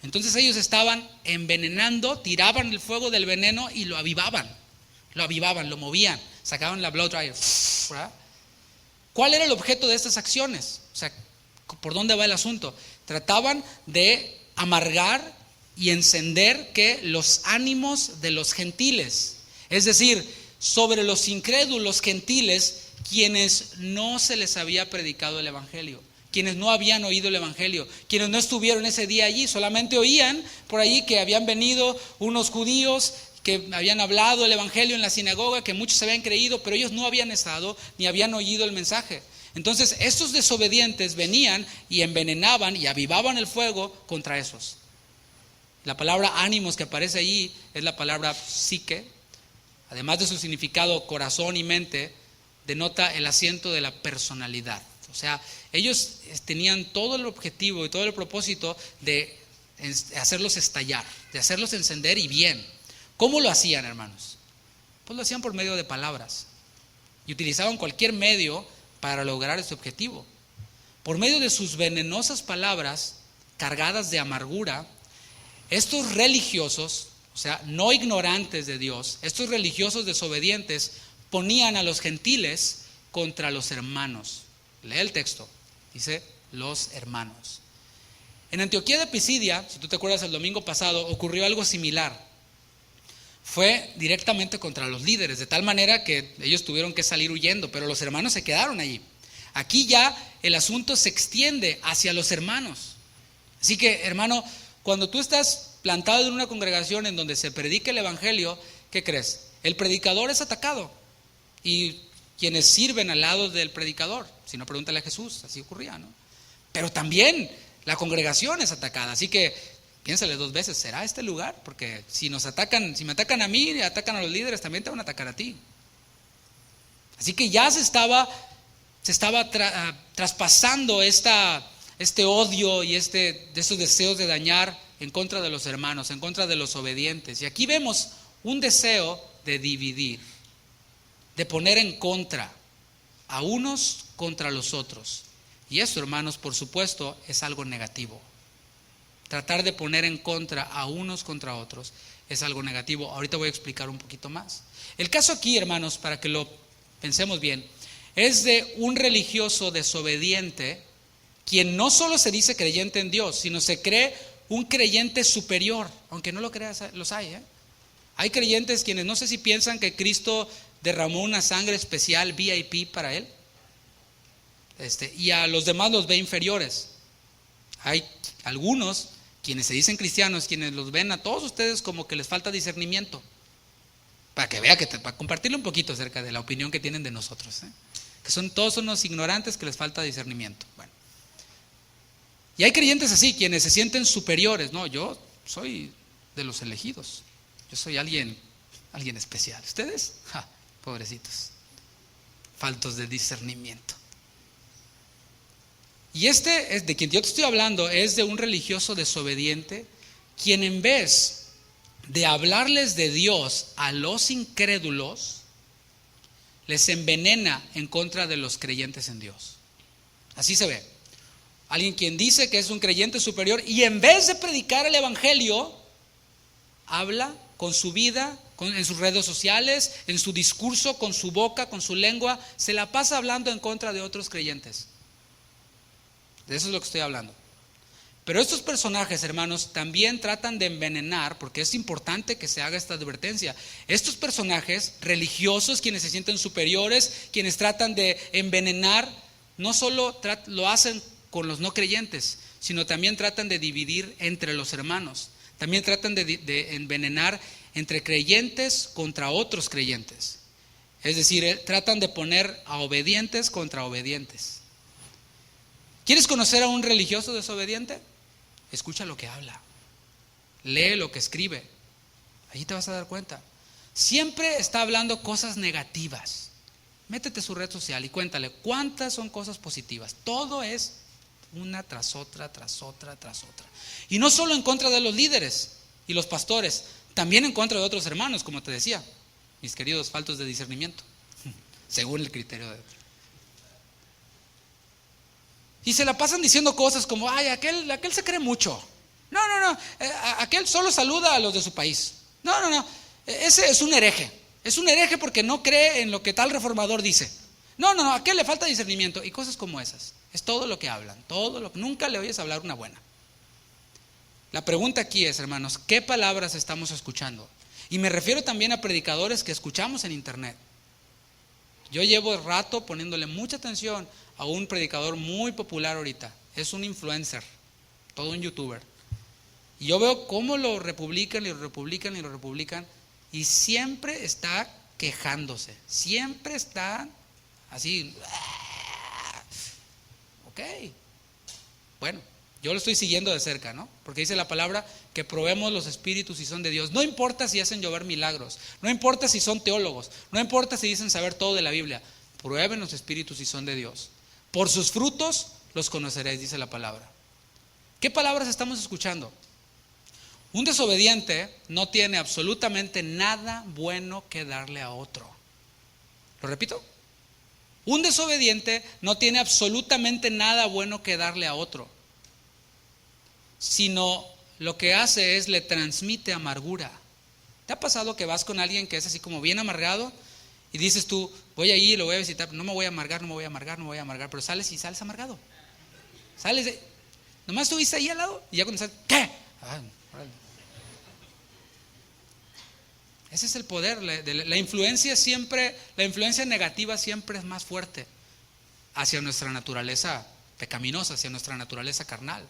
Entonces ellos estaban envenenando, tiraban el fuego del veneno y lo avivaban, lo movían, sacaban la blow dryer. ¿Verdad? ¿Cuál era el objeto de estas acciones? O sea, ¿por dónde va el asunto? Trataban de amargar y encender los ánimos de los gentiles, es decir, sobre los incrédulos gentiles, quienes no se les había predicado el evangelio, quienes no habían oído el evangelio, quienes no estuvieron ese día allí, solamente oían por allí que habían venido unos judíos que habían hablado el evangelio en la sinagoga, que muchos habían creído, pero ellos no habían estado ni habían oído el mensaje. Entonces estos desobedientes venían y envenenaban y avivaban el fuego contra esos. La palabra ánimos que aparece allí es la palabra psique. Además de su significado corazón y mente, denota el asiento de la personalidad. O sea, ellos tenían todo el objetivo y todo el propósito de hacerlos estallar, de hacerlos encender y bien. ¿Cómo lo hacían, hermanos? Pues lo hacían por medio de palabras y utilizaban cualquier medio para lograr ese objetivo. Por medio de sus venenosas palabras cargadas de amargura, estos religiosos, o sea, no ignorantes de Dios, estos religiosos desobedientes ponían a los gentiles contra los hermanos. Lee el texto, dice los hermanos. En Antioquía de Pisidia, si tú te acuerdas el domingo pasado, ocurrió algo similar. Fue directamente contra los líderes, de tal manera que ellos tuvieron que salir huyendo, pero los hermanos se quedaron allí. Aquí ya el asunto se extiende hacia los hermanos. Así que, hermano, cuando tú estás plantado en una congregación en donde se predica el evangelio, ¿qué crees? El predicador es atacado y quienes sirven al lado del predicador, si no, pregúntale a Jesús, así ocurría, ¿no? Pero también la congregación es atacada, así que piénsale dos veces, ¿será este lugar? Porque si me atacan a mí y atacan a los líderes, también te van a atacar a ti. Así que ya se estaba traspasando este odio y de esos deseos de dañar en contra de los hermanos, en contra de los obedientes. Y aquí vemos un deseo de dividir, de poner en contra a unos contra los otros. Y eso, hermanos, por supuesto, es algo negativo. Tratar de poner en contra a unos contra otros es algo negativo. Ahorita voy a explicar un poquito más. El caso aquí, hermanos, para que lo pensemos bien, es de un religioso desobediente, quien no solo se dice creyente en Dios, sino se cree un creyente superior, aunque no lo creas, los hay. Hay creyentes quienes no sé si piensan que Cristo derramó una sangre especial VIP para él. Y a los demás los ve inferiores. Hay algunos quienes se dicen cristianos, quienes los ven a todos ustedes como que les falta discernimiento. Para que vea, para compartirle un poquito acerca de la opinión que tienen de nosotros, que todos son unos ignorantes que les falta discernimiento. Bueno. Y hay creyentes así, quienes se sienten superiores. No, yo soy de los elegidos. Yo soy alguien especial. ¿Ustedes? Pobrecitos, faltos de discernimiento. Y es de quien yo te estoy hablando, es de un religioso desobediente, quien en vez de hablarles de Dios a los incrédulos, les envenena en contra de los creyentes en Dios. Así se ve. Alguien quien dice que es un creyente superior y en vez de predicar el evangelio, habla con su vida, en sus redes sociales, en su discurso, con su boca, con su lengua, se la pasa hablando en contra de otros creyentes. De eso es lo que estoy hablando. Pero estos personajes, hermanos, también tratan de envenenar, porque es importante que se haga esta advertencia. Estos personajes religiosos, quienes se sienten superiores, quienes tratan de envenenar, no solo lo hacen con los no creyentes, sino también tratan de dividir entre los hermanos. También tratan de envenenar entre creyentes contra otros creyentes. Es decir, tratan de poner a obedientes contra obedientes. ¿Quieres conocer a un religioso desobediente? Escucha lo que habla, lee lo que escribe, allí te vas a dar cuenta. Siempre está hablando cosas negativas. Métete a su red social y cuéntale cuántas son cosas positivas. Todo es una tras otra, tras otra, tras otra. Y no solo en contra de los líderes y los pastores, también en contra de otros hermanos, como te decía, mis queridos faltos de discernimiento, según el criterio de otros. Y se la pasan diciendo cosas como, ay, aquel se cree mucho. No, aquel solo saluda a los de su país. No, ese es un hereje. Es un hereje porque no cree en lo que tal reformador dice. No, aquel le falta discernimiento. Y cosas como esas. Es todo lo que hablan, nunca le oyes hablar una buena. La pregunta aquí es, hermanos, ¿qué palabras estamos escuchando? Y me refiero también a predicadores que escuchamos en internet. Yo llevo rato poniéndole mucha atención a un predicador muy popular ahorita. Es un influencer, todo un youtuber. Y yo veo cómo lo republican y siempre está quejándose. Siempre está así. Ok. Bueno, yo lo estoy siguiendo de cerca, ¿no? Porque dice la palabra que probemos los espíritus si son de Dios. No importa si hacen llover milagros, no importa si son teólogos, no importa si dicen saber todo de la Biblia. Prueben los espíritus si son de Dios. Por sus frutos los conoceréis, dice la palabra. ¿Qué palabras estamos escuchando? Un desobediente no tiene absolutamente nada bueno que darle a otro. ¿Lo repito? Un desobediente no tiene absolutamente nada bueno que darle a otro, sino lo que hace es le transmite amargura. ¿Te ha pasado que vas con alguien que es así como bien amargado y dices tú, voy a ir, lo voy a visitar, no me voy a amargar, pero sales amargado? Nomás estuviste ahí al lado y ya cuando sales, ¿qué? Ese es el poder, la influencia negativa siempre es más fuerte hacia nuestra naturaleza pecaminosa, hacia nuestra naturaleza carnal.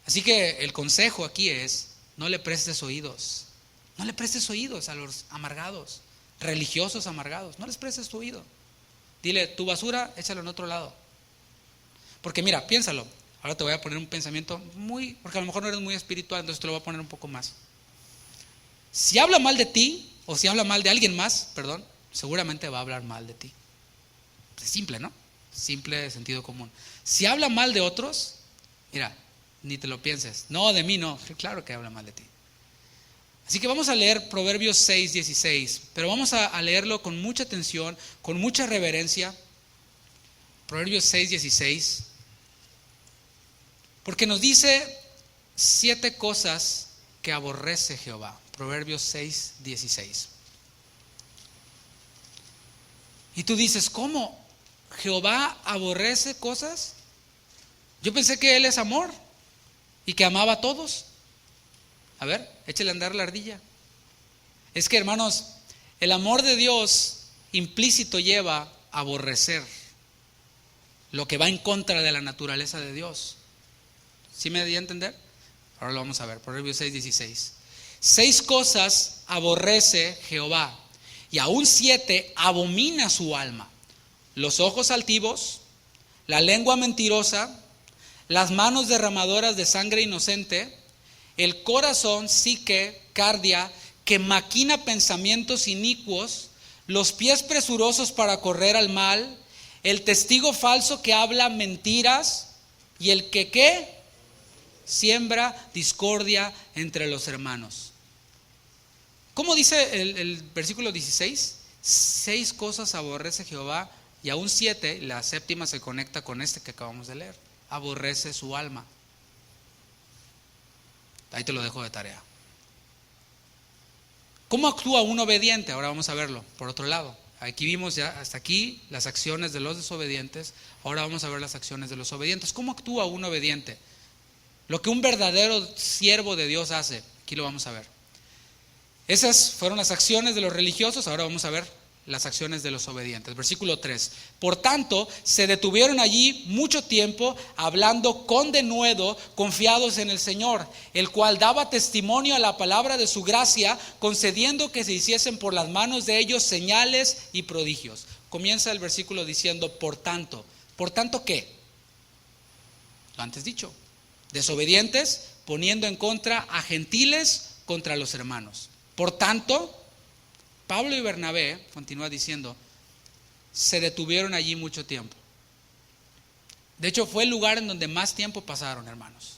Así que el consejo aquí es, no le prestes oídos a los amargados, religiosos amargados, no les prestes tu oído. Dile, tu basura, échalo en otro lado. Porque mira, piénsalo, ahora te voy a poner un pensamiento porque a lo mejor no eres muy espiritual, entonces te lo voy a poner un poco más. Si habla mal de ti, o si habla mal de alguien más, seguramente va a hablar mal de ti. Es simple, ¿no? Simple sentido común. Si habla mal de otros, mira, ni te lo pienses. No, de mí no. Claro que habla mal de ti. Así que vamos a leer Proverbios 6:16, pero vamos a leerlo con mucha atención, con mucha reverencia. Proverbios 6:16, porque nos dice 7 cosas que aborrece Jehová. Proverbios 6:16. Y tú dices, ¿cómo? ¿Jehová aborrece cosas? Yo pensé que Él es amor y que amaba a todos. A ver, échale a andar la ardilla. Es que, hermanos, el amor de Dios implícito lleva a aborrecer lo que va en contra de la naturaleza de Dios. ¿Sí me di a entender? Ahora lo vamos a ver, Proverbios 6:16. 6 cosas aborrece Jehová, y aún 7 abomina su alma: los ojos altivos, la lengua mentirosa, las manos derramadoras de sangre inocente, el corazón, psique, cardia, que maquina pensamientos inicuos, los pies presurosos para correr al mal, el testigo falso que habla mentiras, y el que ¿qué? Siembra discordia entre los hermanos. ¿Cómo dice el versículo 16? 6 cosas aborrece Jehová, y aún 7, la séptima se conecta con este que acabamos de leer: aborrece su alma. Ahí te lo dejo de tarea. ¿Cómo actúa un obediente? Ahora vamos a verlo por otro lado. Aquí vimos ya hasta aquí las acciones de los desobedientes. Ahora vamos a ver las acciones de los obedientes. ¿Cómo actúa un obediente? Lo que un verdadero siervo de Dios hace. Aquí lo vamos a ver. Esas fueron las acciones de los religiosos. Ahora vamos a ver las acciones de los obedientes. Versículo 3. Por tanto, se detuvieron allí mucho tiempo, hablando con denuedo, confiados en el Señor, el cual daba testimonio a la palabra de su gracia, concediendo que se hiciesen por las manos de ellos señales y prodigios. Comienza el versículo diciendo: por tanto. ¿Por tanto qué? Lo antes dicho. Desobedientes, poniendo en contra a gentiles contra los hermanos. Por tanto, Pablo y Bernabé, continúa diciendo, se detuvieron allí mucho tiempo. De hecho, fue el lugar en donde más tiempo pasaron, hermanos.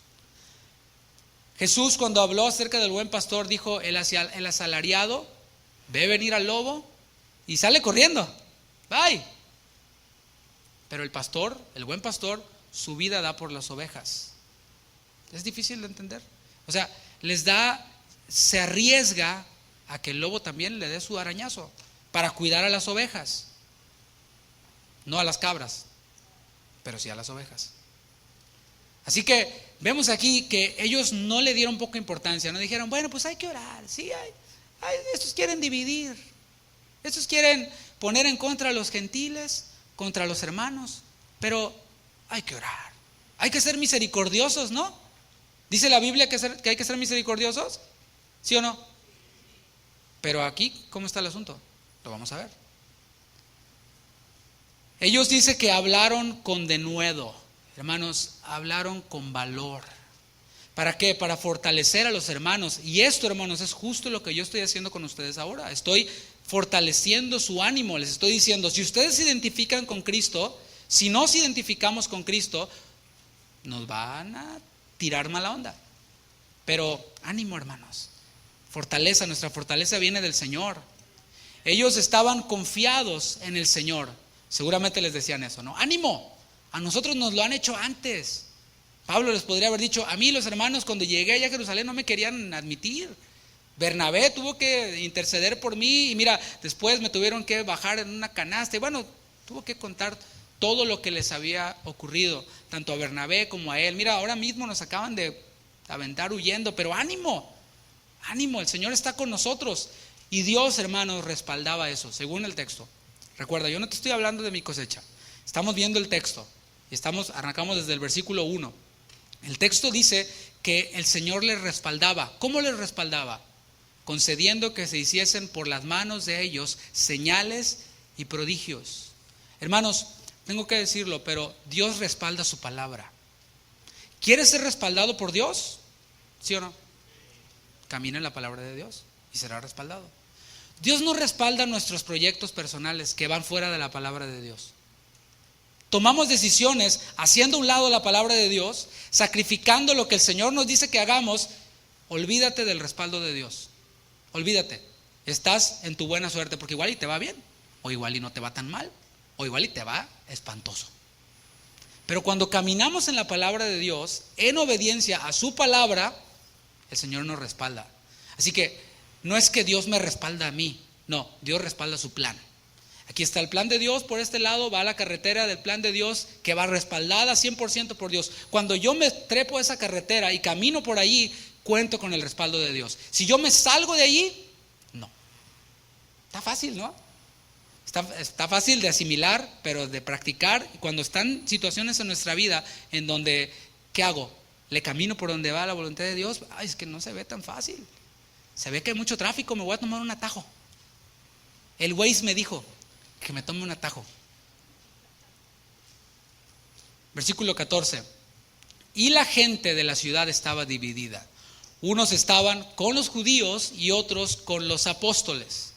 Jesús, cuando habló acerca del buen pastor, dijo: el asalariado ve venir al lobo y sale corriendo. ¡Bye! Pero el pastor, el buen pastor, su vida da por las ovejas. Es difícil de entender. O sea, se arriesga a que el lobo también le dé su arañazo para cuidar a las ovejas. No a las cabras, pero sí a las ovejas. Así que vemos aquí que ellos no le dieron poca importancia. No dijeron: bueno, pues hay que orar. Sí, estos quieren dividir. Estos quieren poner en contra a los gentiles, contra los hermanos. Pero hay que orar. Hay que ser misericordiosos, ¿no? ¿Dice la Biblia que hay que ser misericordiosos? ¿Sí o no? Pero aquí, ¿cómo está el asunto? Lo vamos a ver. Ellos dicen que hablaron con denuedo. Hermanos, hablaron con valor. ¿Para qué? Para fortalecer a los hermanos. Y esto, hermanos, es justo lo que yo estoy haciendo con ustedes ahora. Estoy fortaleciendo su ánimo. Les estoy diciendo: si ustedes se identifican con Cristo, si no nos identificamos con Cristo, nos van a tirar mala onda. Pero ánimo, hermanos. Fortaleza, nuestra fortaleza viene del Señor. Ellos estaban confiados en el Señor. Seguramente les decían eso, ¿no? ¡Ánimo! A nosotros nos lo han hecho antes. Pablo les podría haber dicho: a mí los hermanos cuando llegué allá a Jerusalén no me querían admitir. Bernabé tuvo que interceder por mí y mira, después me tuvieron que bajar en una canasta. Y bueno, tuvo que contar todo lo que les había ocurrido, tanto a Bernabé como a él. Mira, ahora mismo nos acaban de aventar huyendo, pero ánimo. Ánimo, el Señor está con nosotros. Y Dios, hermanos, respaldaba eso, según el texto. Recuerda, yo no te estoy hablando de mi cosecha. Estamos viendo el texto. Arrancamos desde el versículo 1. El texto dice que el Señor les respaldaba. ¿Cómo les respaldaba? Concediendo que se hiciesen por las manos de ellos señales y prodigios. Hermanos, tengo que decirlo, pero Dios respalda su palabra. ¿Quieres ser respaldado por Dios? ¿Sí o no? Camina en la palabra de Dios y será respaldado. Dios no respalda nuestros proyectos personales que van fuera de la palabra de Dios. Tomamos decisiones haciendo a un lado la palabra de Dios, sacrificando lo que el Señor nos dice que hagamos. Olvídate del respaldo de Dios. Olvídate. Estás en tu buena suerte, porque igual y te va bien, o igual y no te va tan mal, o igual y te va espantoso. Pero cuando caminamos en la palabra de Dios, en obediencia a su palabra, el Señor nos respalda. Así que no es que Dios me respalda a mí, no, Dios respalda su plan. Aquí está el plan de Dios, por este lado va la carretera del plan de Dios que va respaldada 100% por Dios. Cuando yo me trepo a esa carretera y camino por allí, cuento con el respaldo de Dios. Si yo me salgo de allí, no. Está fácil, ¿no? Está fácil de asimilar, pero de practicar. Cuando están situaciones en nuestra vida en donde, ¿qué hago? ¿Le camino por donde va la voluntad de Dios? Ay, es que no se ve tan fácil. Se ve que hay mucho tráfico, me voy a tomar un atajo. El Waze me dijo que me tome un atajo. Versículo 14. Y la gente de la ciudad estaba dividida. Unos estaban con los judíos y otros con los apóstoles.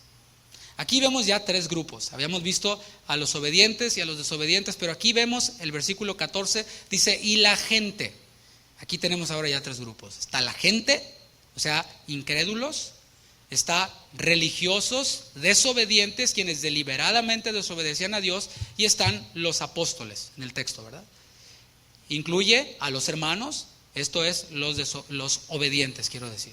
Aquí vemos ya tres grupos. Habíamos visto a los obedientes y a los desobedientes, pero aquí vemos el versículo 14, dice, y la gente. Aquí tenemos ahora ya tres grupos. Está la gente, o sea, incrédulos. Está religiosos, desobedientes, quienes deliberadamente desobedecían a Dios. Y están los apóstoles en el texto, ¿verdad? Incluye a los hermanos, esto es los obedientes, quiero decir.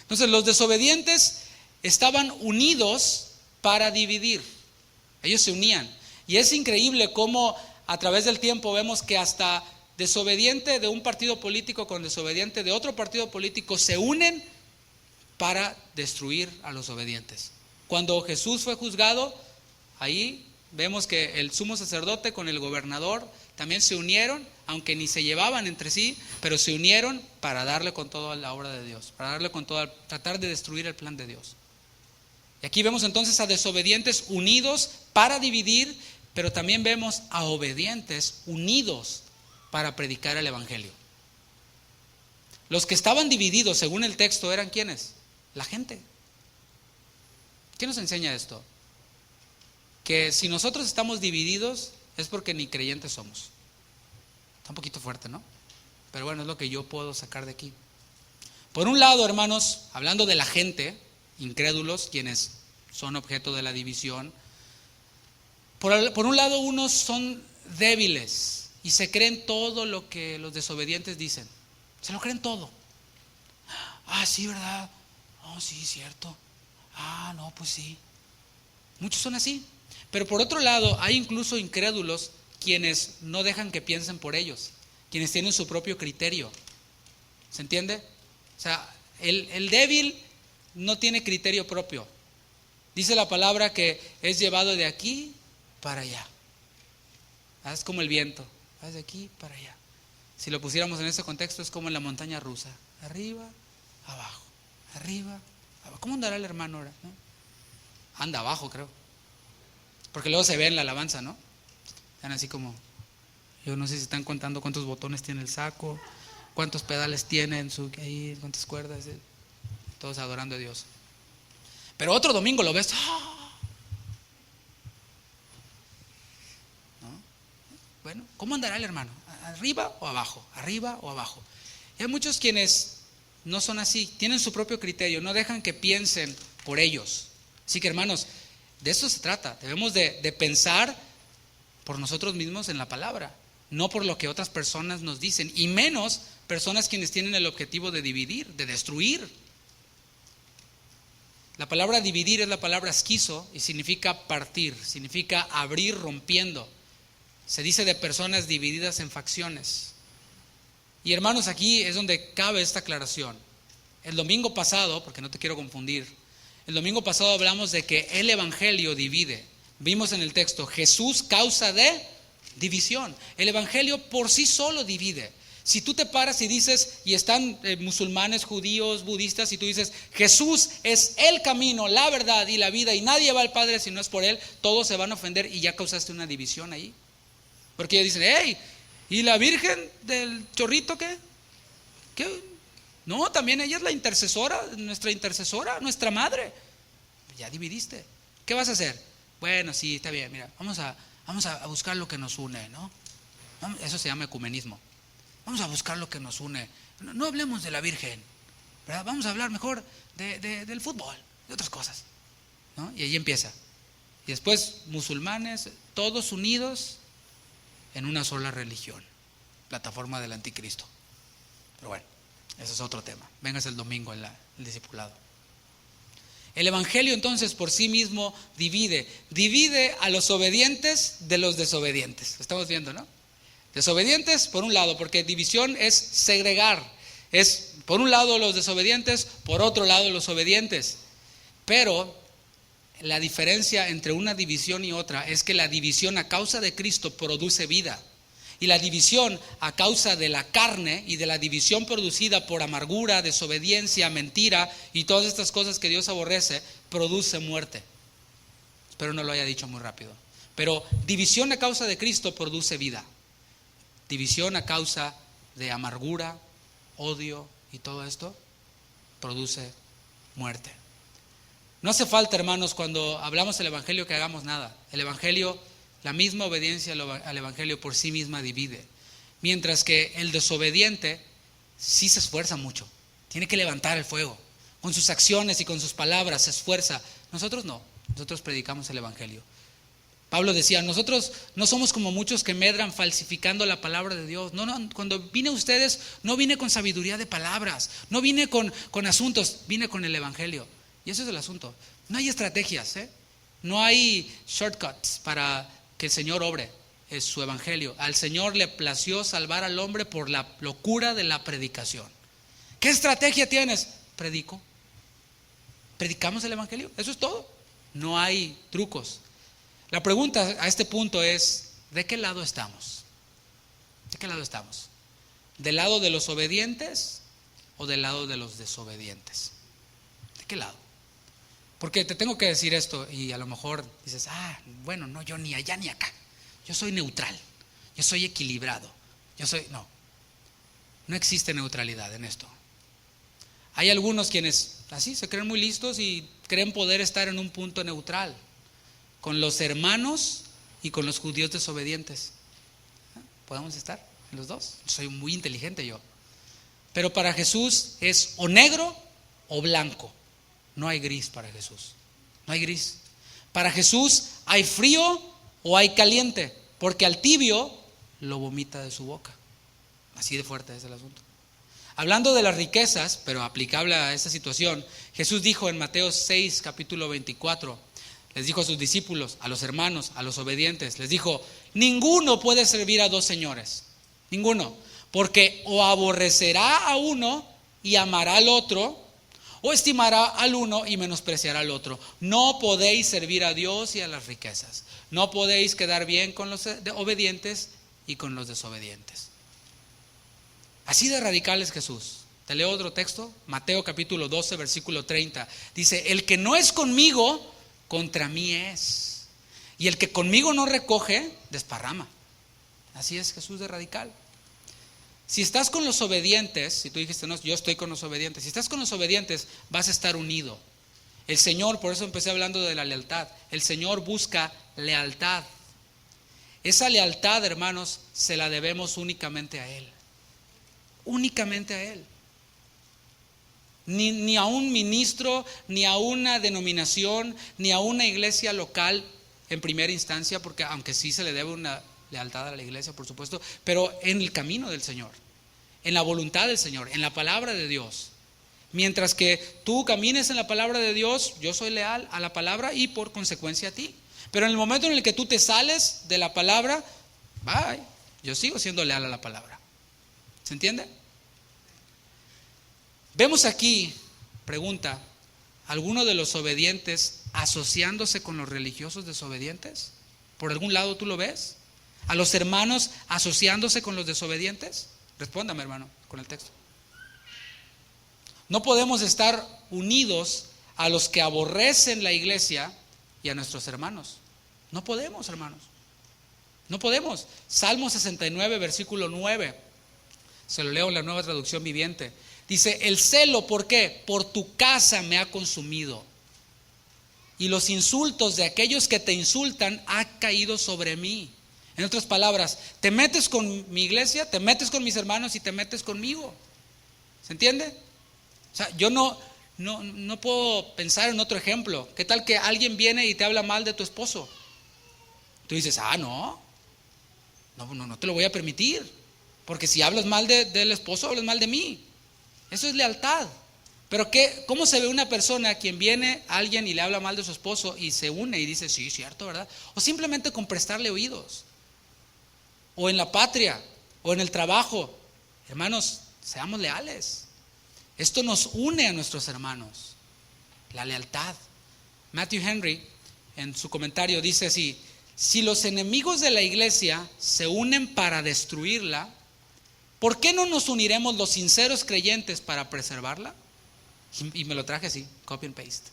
Entonces, los desobedientes estaban unidos para dividir. Ellos se unían. Y es increíble cómo a través del tiempo vemos que hasta desobediente de un partido político con desobediente de otro partido político se unen para destruir a los obedientes. Cuando Jesús fue juzgado, ahí vemos que el sumo sacerdote con el gobernador también se unieron, aunque ni se llevaban entre sí, pero se unieron para darle con toda la obra de Dios, para darle con toda, tratar de destruir el plan de Dios. Y aquí vemos entonces a desobedientes unidos para dividir, pero también vemos a obedientes unidos para predicar el evangelio. Los que estaban divididos, según el texto, ¿eran quiénes? La gente. ¿Qué nos enseña esto? Que si nosotros estamos divididos es porque ni creyentes somos. Está un poquito fuerte, ¿no? Pero bueno, es lo que yo puedo sacar de aquí. Por un lado, hermanos, hablando de la gente, incrédulos, quienes son objeto de la división, por un lado unos son débiles y se creen todo lo que los desobedientes dicen. Se lo creen todo. Ah, sí, ¿verdad? Oh, sí, cierto. Ah, no, pues sí. Muchos son así. Pero por otro lado, hay incluso incrédulos quienes no dejan que piensen por ellos, quienes tienen su propio criterio. ¿Se entiende? O sea, el débil no tiene criterio propio. Dice la palabra que es llevado de aquí para allá. Es como el viento, vas de aquí para allá. Si lo pusiéramos en ese contexto, es como en la montaña rusa. Arriba, abajo, arriba, abajo. ¿Cómo andará el hermano ahora? ¿No? Anda abajo, creo. Porque luego se ve en la alabanza, ¿no? Están así como, yo no sé si están contando cuántos botones tiene el saco, cuántos pedales tiene ahí, cuántas cuerdas, todos adorando a Dios. Pero otro domingo lo ves, ¡oh! ¿No? Bueno, ¿cómo andará el hermano? ¿Arriba o abajo? ¿Arriba o abajo? Y hay muchos quienes no son así, tienen su propio criterio, no dejan que piensen por ellos. Así que, hermanos, de eso se trata. Debemos de pensar por nosotros mismos en la palabra, no por lo que otras personas nos dicen, y menos personas quienes tienen el objetivo de dividir, de destruir. La palabra dividir es la palabra esquizo y significa partir, significa abrir rompiendo. Se dice de personas divididas en facciones. Y hermanos, aquí es donde cabe esta aclaración. El domingo pasado, porque no te quiero confundir, el domingo pasado hablamos de que el evangelio divide. Vimos en el texto, Jesús causa de división. El evangelio por sí solo divide. Si tú te paras y dices, y están musulmanes, judíos, budistas, y tú dices, Jesús es el camino, la verdad y la vida, y nadie va al Padre si no es por Él, todos se van a ofender y ya causaste una división ahí. Porque ellos dicen, hey, ¿y la Virgen del Chorrito qué? ¿Qué? No, también ella es la intercesora, nuestra madre. Ya dividiste. ¿Qué vas a hacer? Bueno, sí, está bien, mira, vamos a buscar lo que nos une, ¿no? Eso se llama ecumenismo. Vamos a buscar lo que nos une. No hablemos de la Virgen, ¿verdad? Vamos a hablar mejor del fútbol, de otras cosas, ¿no? Y ahí empieza. Y después, musulmanes, todos unidos en una sola religión, plataforma del anticristo. Pero bueno, ese es otro tema. Vengas el domingo en el discipulado. El evangelio entonces por sí mismo divide a los obedientes de los desobedientes. Lo estamos viendo, ¿no? Desobedientes por un lado, porque división es segregar. Es por un lado los desobedientes, por otro lado los obedientes. Pero la diferencia entre una división y otra es que la división a causa de Cristo produce vida. Y la división a causa de la carne y de la división producida por amargura, desobediencia, mentira y todas estas cosas que Dios aborrece, produce muerte. Espero no lo haya dicho muy rápido. Pero división a causa de Cristo produce vida. División a causa de amargura, odio y todo esto produce muerte. No hace falta, hermanos, cuando hablamos del Evangelio que hagamos nada. El Evangelio, la misma obediencia al Evangelio por sí misma divide. Mientras que el desobediente sí se esfuerza mucho. Tiene que levantar el fuego. Con sus acciones y con sus palabras se esfuerza. Nosotros no. Nosotros predicamos el Evangelio. Pablo decía, nosotros no somos como muchos que medran falsificando la palabra de Dios. No, cuando vine a ustedes, no vine con sabiduría de palabras, no vine con asuntos, vine con el Evangelio. Y eso es el asunto. No hay estrategias, no hay shortcuts para que el Señor obre. Es su Evangelio. Al Señor le plació salvar al hombre por la locura de la predicación. ¿Qué estrategia tienes? Predico. Predicamos el Evangelio, eso es todo. No hay trucos. La pregunta a este punto es, ¿de qué lado estamos? ¿De qué lado estamos? ¿Del lado de los obedientes o del lado de los desobedientes? ¿De qué lado? Porque te tengo que decir esto y a lo mejor dices, bueno, no, yo ni allá ni acá. Yo soy neutral, yo soy equilibrado, no existe neutralidad en esto. Hay algunos quienes así se creen muy listos y creen poder estar en un punto neutral con los hermanos y con los judíos desobedientes. ¿Podemos estar en los dos? Soy muy inteligente yo. Pero para Jesús es o negro o blanco. No hay gris para Jesús. No hay gris. Para Jesús hay frío o hay caliente, porque al tibio lo vomita de su boca. Así de fuerte es el asunto. Hablando de las riquezas, pero aplicable a esta situación, Jesús dijo en Mateo 6, capítulo 24, les dijo a sus discípulos, a los hermanos, a los obedientes, les dijo, ninguno puede servir a dos señores, ninguno, porque o aborrecerá a uno y amará al otro, o estimará al uno y menospreciará al otro. No podéis servir a Dios y a las riquezas. No podéis quedar bien con los obedientes y con los desobedientes. Así de radical es Jesús. Te leo otro texto, Mateo capítulo 12, versículo 30. Dice, el que no es conmigo, contra mí es. Y el que conmigo no recoge, desparrama. Así es Jesús de radical. Si estás con los obedientes, si tú dijiste, no, yo estoy con los obedientes. Si estás con los obedientes, vas a estar unido. El Señor, por eso empecé hablando de la lealtad. El Señor busca lealtad. Esa lealtad, hermanos, se la debemos únicamente a Él. Únicamente a Él. Ni a un ministro, ni a una denominación, ni a una iglesia local en primera instancia, porque aunque sí se le debe una lealtad a la iglesia, por supuesto, pero en el camino del Señor, en la voluntad del Señor, en la palabra de Dios. Mientras que tú camines en la palabra de Dios, yo soy leal a la palabra y por consecuencia a ti. Pero en el momento en el que tú te sales de la palabra, bye, yo sigo siendo leal a la palabra. ¿Se entiende? Vemos aquí, pregunta, ¿alguno de los obedientes asociándose con los religiosos desobedientes? ¿Por algún lado tú lo ves? ¿A los hermanos asociándose con los desobedientes? Respóndame, hermano, con el texto. No podemos estar unidos a los que aborrecen la iglesia y a nuestros hermanos. No podemos, hermanos. No podemos. Salmo 69, versículo 9. Se lo leo en la Nueva Traducción Viviente. Dice, el celo, ¿por qué? Por tu casa me ha consumido. Y los insultos de aquellos que te insultan ha caído sobre mí. En otras palabras, te metes con mi iglesia, te metes con mis hermanos y te metes conmigo. ¿Se entiende? O sea, yo no puedo pensar en otro ejemplo. ¿Qué tal que alguien viene y te habla mal de tu esposo? Tú dices, no te lo voy a permitir. Porque si hablas mal del esposo, hablas mal de mí. Eso es lealtad. Pero ¿cómo se ve una persona a quien viene alguien y le habla mal de su esposo y se une y dice, sí, cierto, ¿verdad? O simplemente con prestarle oídos. O en la patria, o en el trabajo. Hermanos, seamos leales. Esto nos une a nuestros hermanos. La lealtad. Matthew Henry, en su comentario, dice así: si los enemigos de la iglesia se unen para destruirla, ¿por qué no nos uniremos los sinceros creyentes para preservarla? Y me lo traje así, copy and paste.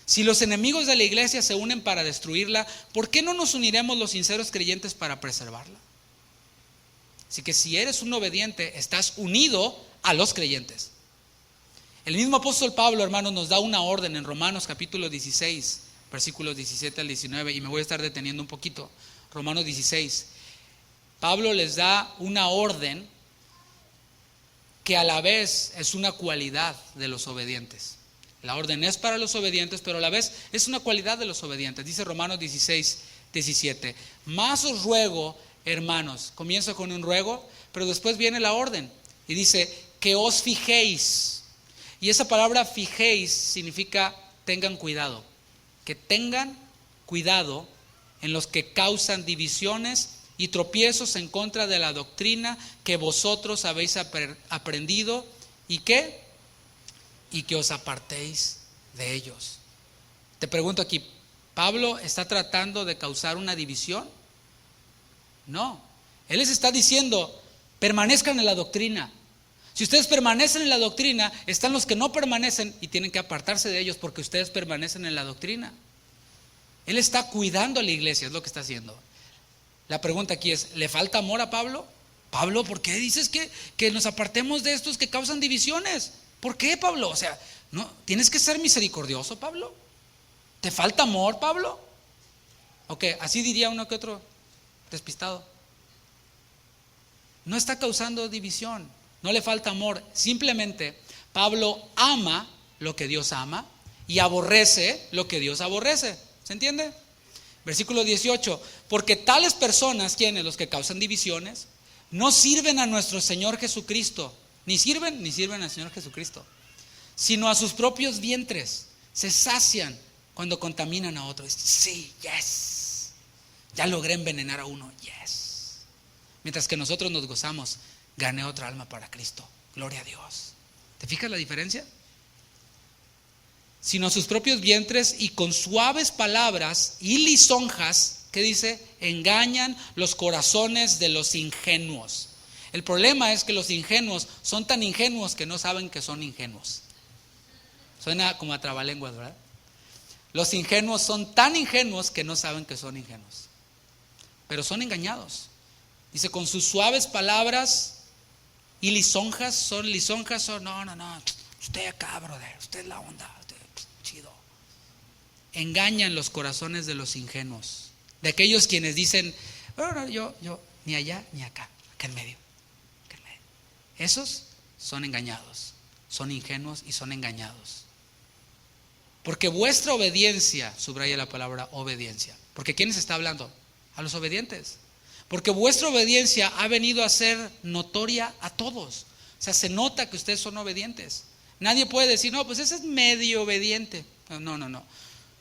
Si los enemigos de la iglesia se unen para destruirla, ¿por qué no nos uniremos los sinceros creyentes para preservarla? Así que si eres un obediente, estás unido a los creyentes. El mismo apóstol Pablo, hermanos, nos da una orden en Romanos capítulo 16, versículos 17 al 19, y me voy a estar deteniendo un poquito. Romanos 16. Pablo les da una orden que a la vez es una cualidad de los obedientes. La orden es para los obedientes, pero a la vez es una cualidad de los obedientes. Dice Romanos 16, 17. Más os ruego, hermanos, comienza con un ruego, pero después viene la orden y dice que os fijéis. Y esa palabra fijéis significa tengan cuidado. Que tengan cuidado en los que causan divisiones y tropiezos en contra de la doctrina que vosotros habéis aprendido y que os apartéis de ellos. Te pregunto aquí, ¿Pablo está tratando de causar una división? No, él les está diciendo, permanezcan en la doctrina. Si ustedes permanecen en la doctrina, están los que no permanecen y tienen que apartarse de ellos porque ustedes permanecen en la doctrina. Él está cuidando a la iglesia, es lo que está haciendo. La pregunta aquí es, ¿le falta amor a Pablo? Pablo, ¿por qué dices que nos apartemos de estos que causan divisiones? ¿Por qué, Pablo? O sea, no, tienes que ser misericordioso, Pablo. ¿Te falta amor, Pablo? Ok, así diría uno que otro despistado. No está causando división, no le falta amor. Simplemente Pablo ama lo que Dios ama y aborrece lo que Dios aborrece. ¿Se entiende? Versículo 18. Porque tales personas, ¿quiénes? Los que causan divisiones, no sirven a nuestro Señor Jesucristo. Ni sirven al Señor Jesucristo, sino a sus propios vientres. Se sacian cuando contaminan a otros. Sí, yes. Ya logré envenenar a uno, yes. Mientras que nosotros nos gozamos, gané otra alma para Cristo. Gloria a Dios. ¿Te fijas la diferencia? Sino a sus propios vientres, y con suaves palabras y lisonjas, ¿qué dice? Engañan los corazones de los ingenuos. El problema es que los ingenuos son tan ingenuos que no saben que son ingenuos. Suena como a trabalenguas, ¿verdad? Los ingenuos son tan ingenuos que no saben que son ingenuos, pero son engañados. Dice, con sus suaves palabras y lisonjas, no, usted acá, brother, usted es la onda, usted, chido. Engañan los corazones de los ingenuos, de aquellos quienes dicen, bueno, yo, ni allá ni acá, acá en medio. Esos son engañados, son ingenuos y son engañados. Porque vuestra obediencia, subraya la palabra obediencia, porque ¿quiénes está hablando? A los obedientes. Porque vuestra obediencia ha venido a ser notoria a todos. O sea, se nota que ustedes son obedientes. Nadie puede decir, no, pues ese es medio obediente. No.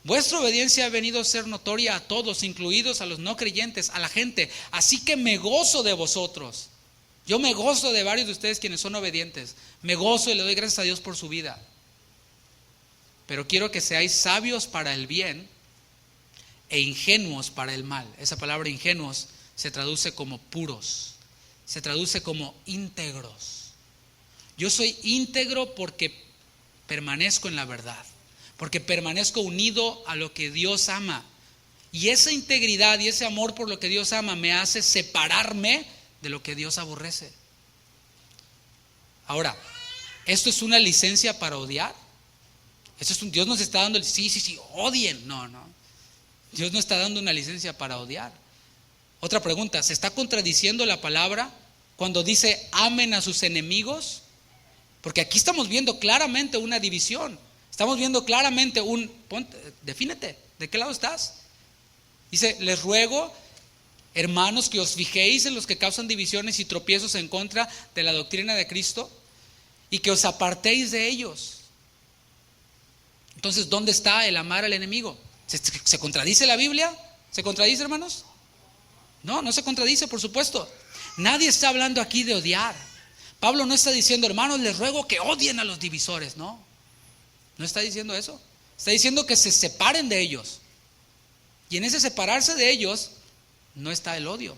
Vuestra obediencia ha venido a ser notoria a todos, incluidos a los no creyentes, a la gente. Así que me gozo de vosotros. Yo me gozo de varios de ustedes quienes son obedientes. Me gozo y le doy gracias a Dios por su vida. Pero quiero que seáis sabios para el bien e ingenuos para el mal. Esa palabra ingenuos se traduce como puros, se traduce como íntegros. Yo soy íntegro porque permanezco en la verdad, porque permanezco unido a lo que Dios ama. Y esa integridad y ese amor por lo que Dios ama me hace separarme de lo que Dios aborrece. Ahora, ¿esto es una licencia para odiar? Dios nos está dando el sí, odien. No. Dios no está dando una licencia para odiar. Otra pregunta, ¿se está contradiciendo la palabra cuando dice amen a sus enemigos? Porque aquí estamos viendo claramente una división. Estamos viendo claramente defínete, ¿de qué lado estás? Dice, les ruego, hermanos, que os fijéis en los que causan divisiones y tropiezos en contra de la doctrina de Cristo y que os apartéis de ellos. Entonces, ¿dónde está el amar al enemigo? ¿Se contradice la Biblia? ¿Se contradice, hermanos? No se contradice, por supuesto. Nadie está hablando aquí de odiar. Pablo no está diciendo, hermanos, les ruego que odien a los divisores. No está diciendo eso. Está diciendo que se separen de ellos. Y en ese separarse de ellos no está el odio.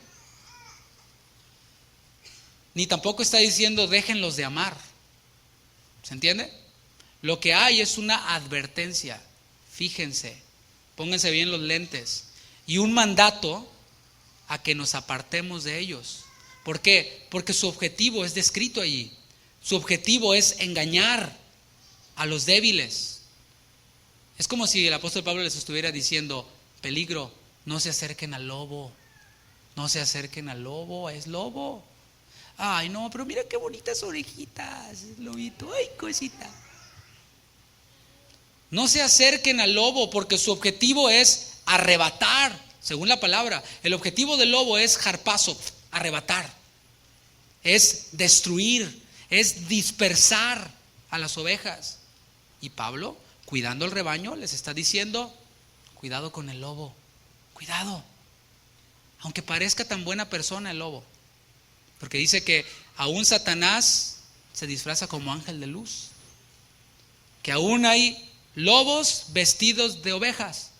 Ni tampoco está diciendo déjenlos de amar. ¿Se entiende? Lo que hay es una advertencia. Fíjense, pónganse bien los lentes. Y un mandato a que nos apartemos de ellos. ¿Por qué? Porque su objetivo es descrito allí. Su objetivo es engañar a los débiles. Es como si el apóstol Pablo les estuviera diciendo: peligro, no se acerquen al lobo. No se acerquen al lobo, es lobo. Ay, no, pero mira qué bonitas orejitas, lobito, ay, cosita. No se acerquen al lobo, porque su objetivo es arrebatar, según la palabra. El objetivo del lobo es harpazo, arrebatar. Es destruir, es dispersar a las ovejas. Y Pablo, cuidando el rebaño, les está diciendo: cuidado con el lobo, cuidado. Aunque parezca tan buena persona el lobo. Porque dice que aún Satanás se disfraza como ángel de luz. Que aún hay lobos vestidos de ovejas.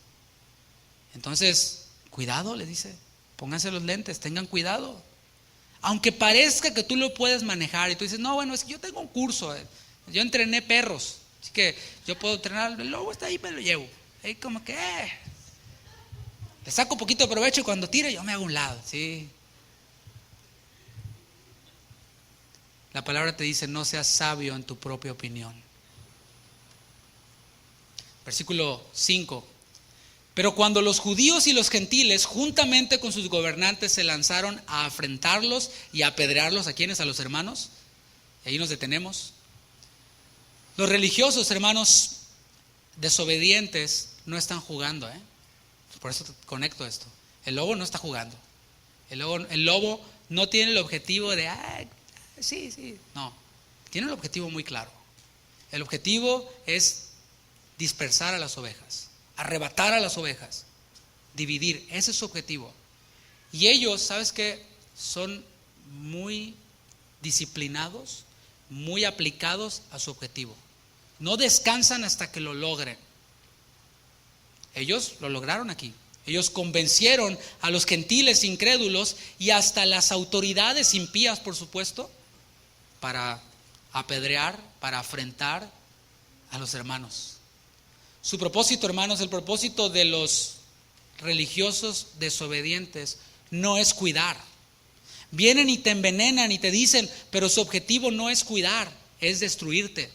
Entonces, cuidado, le dice. Pónganse los lentes, tengan cuidado. Aunque parezca que tú lo puedes manejar y tú dices: no, bueno, es que yo tengo un curso. Yo entrené perros. Así que yo puedo entrenar. El lobo está ahí, me lo llevo. Ahí como que le saco un poquito de provecho y cuando tire yo me hago un lado. ¿Sí? La palabra te dice: no seas sabio en tu propia opinión. Versículo 5. Pero cuando los judíos y los gentiles, juntamente con sus gobernantes, se lanzaron a afrentarlos y a apedrearlos, ¿a quiénes? A los hermanos. Y ahí nos detenemos. Los religiosos, hermanos, desobedientes, no están jugando, Por eso conecto esto. El lobo no está jugando. El lobo no tiene el objetivo de sí. No, tiene el objetivo muy claro. El objetivo es dispersar a las ovejas, arrebatar a las ovejas, dividir. Ese es su objetivo. Y ellos, ¿sabes qué? Son muy disciplinados, muy aplicados a su objetivo. No descansan hasta que lo logren. Ellos lo lograron aquí. Ellos convencieron a los gentiles incrédulos y hasta las autoridades impías, por supuesto, para apedrear, para afrentar a los hermanos. Su propósito, hermanos, el propósito de los religiosos desobedientes no es cuidar. Vienen y te envenenan y te dicen, pero su objetivo no es cuidar, es destruirte.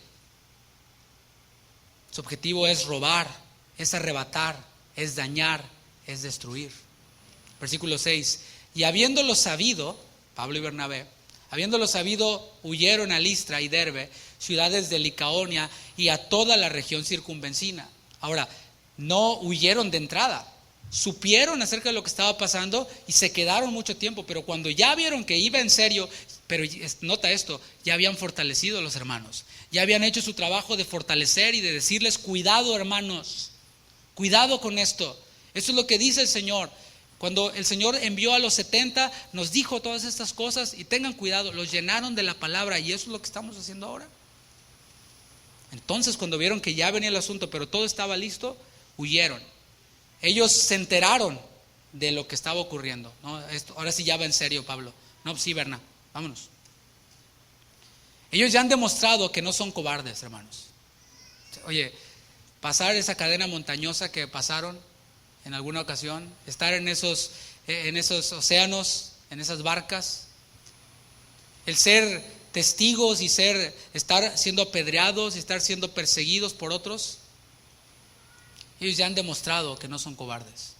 Su objetivo es robar, es arrebatar, es dañar, es destruir. Versículo 6. Y habiéndolo sabido, Pablo y Bernabé, habiéndolo sabido, huyeron a Listra y Derbe, ciudades de Licaonia y a toda la región circunvencina. Ahora, no huyeron de entrada, supieron acerca de lo que estaba pasando y se quedaron mucho tiempo, pero cuando ya vieron que iba en serio, pero nota esto, ya habían fortalecido a los hermanos, ya habían hecho su trabajo de fortalecer y de decirles: cuidado, hermanos, cuidado con esto. Eso es lo que dice el Señor. Cuando el Señor envió a los 70, nos dijo todas estas cosas y tengan cuidado, los llenaron de la palabra y eso es lo que estamos haciendo ahora. Entonces, cuando vieron que ya venía el asunto, pero todo estaba listo, huyeron. Ellos se enteraron de lo que estaba ocurriendo, ¿no? Ahora sí ya va en serio, Pablo. No, sí, Berna, vámonos. Ellos ya han demostrado que no son cobardes, hermanos. Oye, pasar esa cadena montañosa que pasaron en alguna ocasión, estar en esos océanos, en esas barcas, el ser testigos y estar siendo apedreados y estar siendo perseguidos por otros, ellos ya han demostrado que no son cobardes.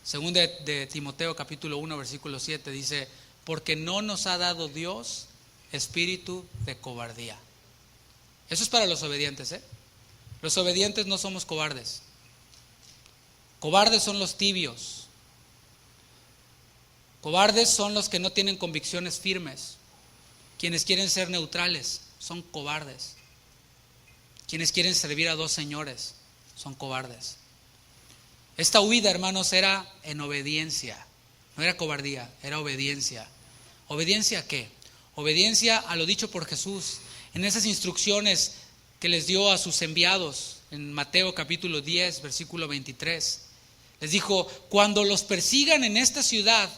Según de Timoteo capítulo 1 versículo 7 dice: porque no nos ha dado Dios espíritu de cobardía. Eso es para los obedientes, Los obedientes no somos cobardes. Cobardes son los tibios. Cobardes son los que no tienen convicciones firmes. Quienes quieren ser neutrales son cobardes. Quienes quieren servir a dos señores son cobardes. Esta huida, hermanos, era en obediencia. No era cobardía, era obediencia. ¿Obediencia a qué? Obediencia a lo dicho por Jesús en esas instrucciones que les dio a sus enviados en Mateo capítulo 10, versículo 23. Les dijo, cuando los persigan en esta ciudad,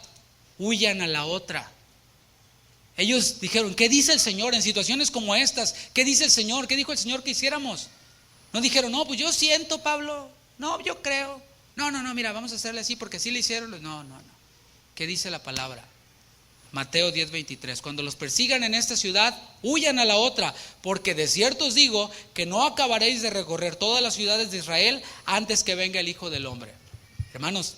huyan a la otra. Ellos dijeron, ¿qué dice el Señor en situaciones como estas? ¿Qué dice el Señor? ¿Qué dijo el Señor que hiciéramos? No dijeron, no, pues yo siento, Pablo. No, yo creo. No, mira, vamos a hacerle así porque así le hicieron. No. ¿Qué dice la palabra? Mateo 10, 23. Cuando los persigan en esta ciudad, huyan a la otra, porque de cierto os digo que no acabaréis de recorrer todas las ciudades de Israel antes que venga el Hijo del Hombre. Hermanos,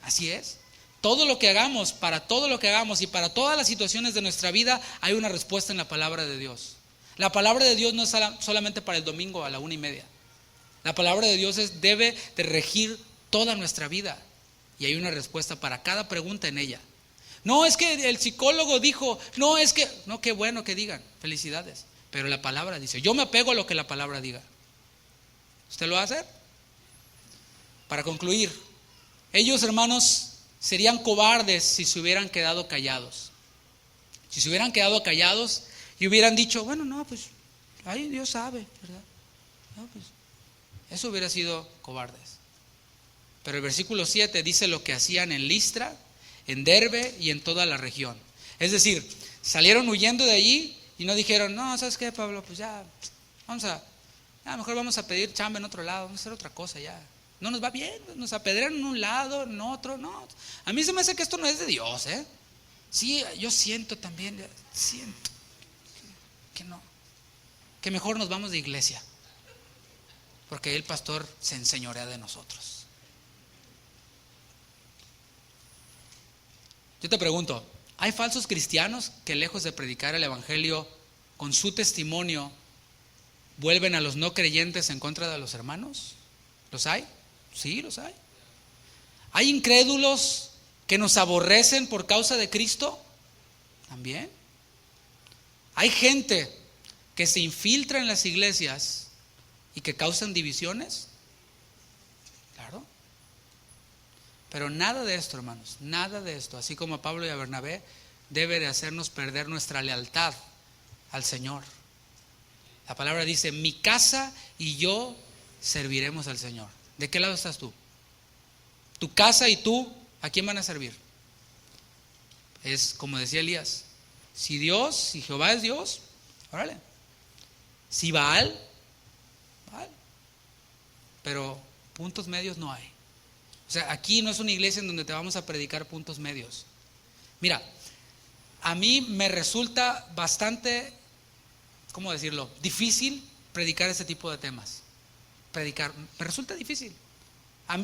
así es. Todo lo que hagamos, para todo lo que hagamos y para todas las situaciones de nuestra vida, hay una respuesta en la palabra de Dios. La palabra de Dios no es solamente para el domingo a la 1:30. La palabra de Dios debe de regir toda nuestra vida. Y hay una respuesta para cada pregunta en ella. No es que el psicólogo dijo, no, qué bueno que digan, felicidades. Pero la palabra dice, yo me apego a lo que la palabra diga. ¿Usted lo va a hacer? Para concluir, ellos, hermanos, serían cobardes si se hubieran quedado callados. Si se hubieran quedado callados y hubieran dicho, bueno, no, pues, ahí Dios sabe, ¿verdad? No, pues, eso hubiera sido cobardes. Pero el versículo 7 dice lo que hacían en Listra, en Derbe y en toda la región. Es decir, salieron huyendo de allí y no dijeron, no, ¿sabes qué, Pablo? Pues ya, mejor vamos a pedir chamba en otro lado, vamos a hacer otra cosa ya. No nos va bien, nos apedrean en un lado, en otro, no. A mí se me hace que esto no es de Dios, ¿eh? Sí, yo siento también, siento que no, que mejor nos vamos de iglesia, porque el pastor se enseñorea de nosotros. Yo te pregunto, ¿hay falsos cristianos que lejos de predicar el evangelio con su testimonio vuelven a los no creyentes en contra de los hermanos? ¿Los hay? Sí, los hay. ¿Hay incrédulos que nos aborrecen por causa de Cristo? También. ¿Hay gente que se infiltra en las iglesias y que causan divisiones? Claro. Pero nada de esto, hermanos, nada de esto, así como a Pablo y a Bernabé, debe de hacernos perder nuestra lealtad al Señor. La palabra dice, mi casa y yo serviremos al Señor. ¿De qué lado estás tú? Tu casa y tú, ¿a quién van a servir? Es como decía Elías, si Jehová es Dios, órale. Si Baal, pero puntos medios no hay. O sea, aquí no es una iglesia en donde te vamos a predicar puntos medios. Mira, a mí me resulta bastante, ¿cómo decirlo?, difícil predicar ese tipo de temas. Me resulta difícil.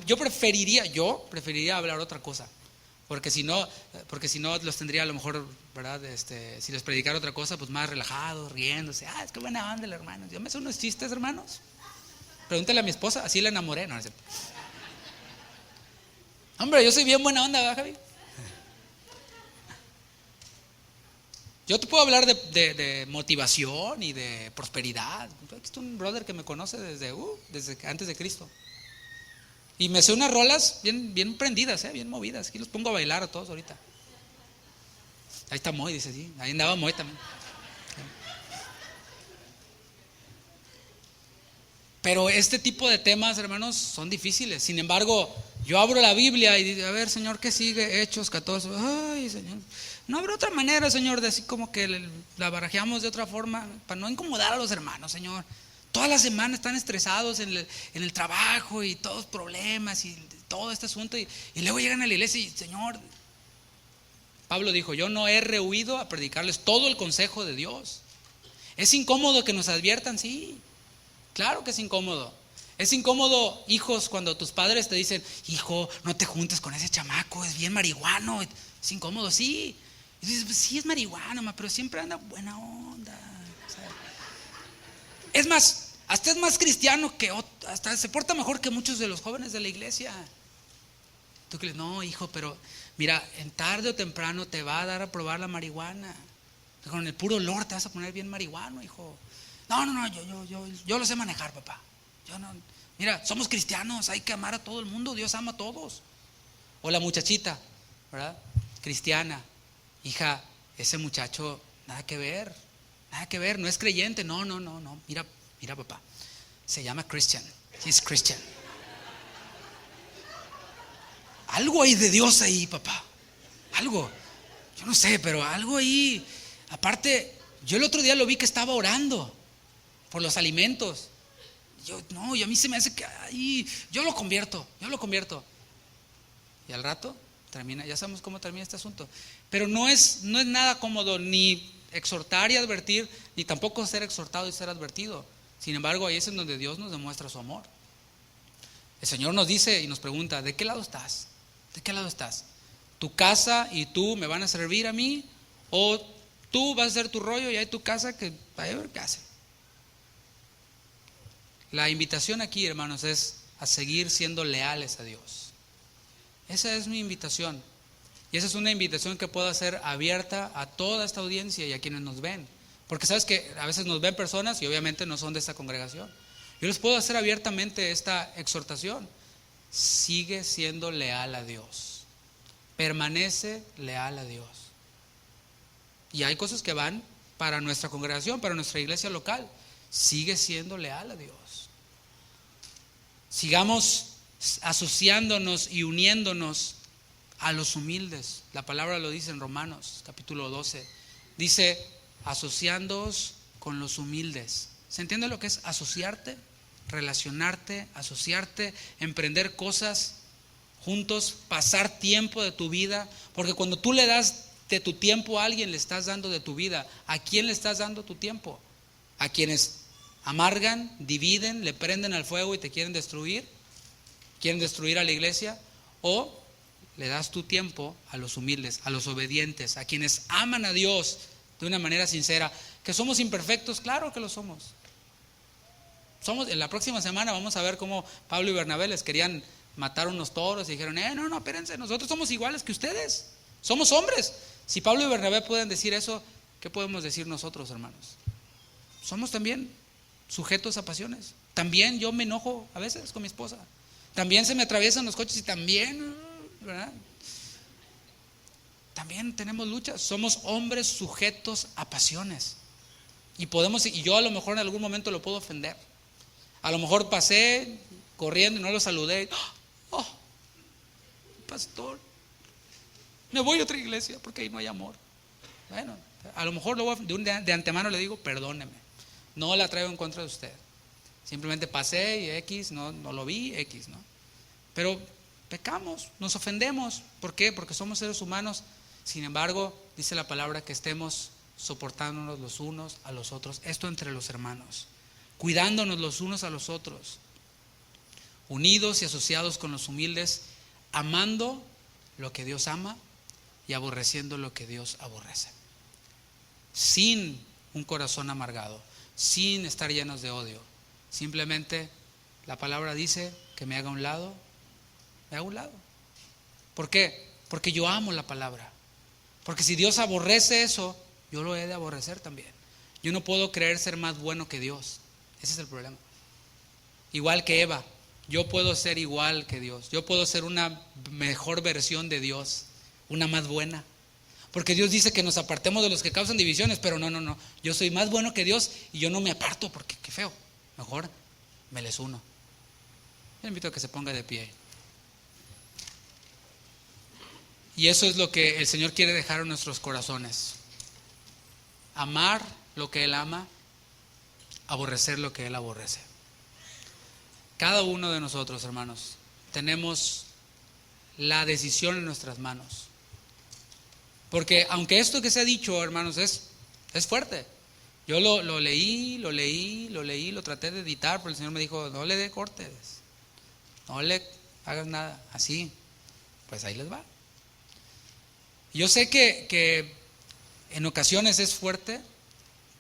Yo preferiría hablar otra cosa, porque si no los tendría a lo mejor, ¿verdad? Si les predicara otra cosa, pues más relajados, riéndose. Es que buena onda el hermano. Yo me sé unos chistes, hermanos. Pregúntale a mi esposa, así la enamoré. No, hombre, yo soy bien buena onda, ¿verdad, Javi? Yo te puedo hablar de motivación y de prosperidad. Aquí está un brother que me conoce desde antes de Cristo. Y me sé unas rolas bien prendidas, bien movidas. Aquí los pongo a bailar a todos ahorita. Ahí está Moy, dice, sí. Ahí andaba Moy también. Pero este tipo de temas, hermanos, son difíciles. Sin embargo, yo abro la Biblia y digo, a ver, Señor, ¿qué sigue? Hechos 14. Ay, Señor. No habrá otra manera, Señor, de así como que la barajeamos de otra forma para no incomodar a los hermanos, Señor. Toda la semana están estresados en el trabajo y todos problemas y todo este asunto y luego llegan a la iglesia y, Señor, Pablo dijo, yo no he rehuido a predicarles todo el consejo de Dios. ¿Es incómodo que nos adviertan? Sí, claro que es incómodo. Es incómodo, hijos, cuando tus padres te dicen, hijo, no te juntes con ese chamaco, es bien marihuano. Es incómodo, sí. Y dices, pues sí es marihuano, pero siempre anda buena onda. O sea, es más, hasta es más cristiano hasta se porta mejor que muchos de los jóvenes de la iglesia. Tú crees, no, hijo, pero mira, en tarde o temprano te va a dar a probar la marihuana. Con el puro olor te vas a poner bien marihuano, hijo. No, yo lo sé manejar, papá. Mira, somos cristianos, hay que amar a todo el mundo, Dios ama a todos. O la muchachita, ¿verdad? Cristiana, hija, ese muchacho, nada que ver, no es creyente, no, mira papá, Se llama Christian. He's Christian. Algo hay de Dios ahí, papá. Algo. Yo no sé, pero algo ahí. Aparte, yo el otro día lo vi que estaba orando por los alimentos. Y a mí se me hace que ahí, yo lo convierto. Y al rato termina, ya sabemos cómo termina este asunto. Pero no es nada cómodo ni exhortar y advertir, ni tampoco ser exhortado y ser advertido. Sin embargo, ahí es en donde Dios nos demuestra su amor. El Señor nos dice y nos pregunta: ¿de qué lado estás? ¿De qué lado estás? ¿Tu casa y tú me van a servir a mí? ¿O tú vas a hacer tu rollo y hay tu casa que vaya a ver qué hace? La invitación aquí, hermanos, es a seguir siendo leales a Dios. Esa es mi invitación. Y esa es una invitación que puedo hacer abierta a toda esta audiencia y a quienes nos ven. Porque sabes que a veces nos ven personas y obviamente no son de esta congregación. Yo les puedo hacer abiertamente esta exhortación. Sigue siendo leal a Dios. Permanece leal a Dios. Y hay cosas que van para nuestra congregación, para nuestra iglesia local. Sigue siendo leal a Dios. Sigamos asociándonos y uniéndonos a los humildes. La palabra lo dice en Romanos capítulo 12. Dice: asociándoos con los humildes. ¿Se entiende lo que es asociarte? Relacionarte, asociarte, emprender cosas juntos, pasar tiempo de tu vida. Porque cuando tú le das de tu tiempo a alguien, le estás dando de tu vida. ¿A quién le estás dando tu tiempo? ¿A quienes amargan, dividen, le prenden al fuego y te quieren destruir? ¿Quieren destruir a la iglesia? ¿O le das tu tiempo a los humildes, a los obedientes, a quienes aman a Dios de una manera sincera? ¿Que somos imperfectos? Claro que lo somos. En la próxima semana vamos a ver cómo Pablo y Bernabé les querían matar unos toros y dijeron: no, espérense, nosotros somos iguales que ustedes, somos hombres. Si Pablo y Bernabé pueden decir eso, ¿qué podemos decir nosotros, hermanos? Somos también sujetos a pasiones. También yo me enojo a veces con mi esposa. También se me atraviesan los coches y también, ¿verdad? También tenemos luchas. Somos hombres sujetos a pasiones. Y yo a lo mejor en algún momento lo puedo ofender. A lo mejor pasé corriendo y no lo saludé. ¡Oh, pastor! Me voy a otra iglesia porque ahí no hay amor. Bueno, a lo mejor de antemano le digo: perdóneme, no la traigo en contra de usted. Simplemente pasé y X, no lo vi, X, ¿no? Pero pecamos, nos ofendemos. ¿Por qué? Porque somos seres humanos. Sin embargo, dice la palabra que estemos soportándonos los unos a los otros. Esto entre los hermanos, cuidándonos los unos a los otros, unidos y asociados con los humildes, amando lo que Dios ama y aborreciendo lo que Dios aborrece, sin un corazón amargado, sin estar llenos de odio. Simplemente la palabra dice que me haga a un lado, me hago a un lado. ¿Por qué? Porque yo amo la palabra. Porque si Dios aborrece eso, yo lo he de aborrecer también. Yo no puedo creer ser más bueno que Dios. Ese es el problema. Igual que Eva, yo puedo ser igual que Dios. Yo puedo ser una mejor versión de Dios, una más buena. Porque Dios dice que nos apartemos de los que causan divisiones, pero no. Yo soy más bueno que Dios y yo no me aparto porque qué feo. Mejor me les uno. Le invito a que se ponga de pie. Y eso es lo que el Señor quiere dejar en nuestros corazones. Amar lo que Él ama, aborrecer lo que Él aborrece. Cada uno de nosotros, hermanos, tenemos la decisión en nuestras manos. Porque aunque esto que se ha dicho, hermanos, es fuerte. Yo lo leí, lo traté de editar, pero el Señor me dijo: no le dé cortes, no le hagas nada, así. Pues ahí les va. Yo sé que en ocasiones es fuerte,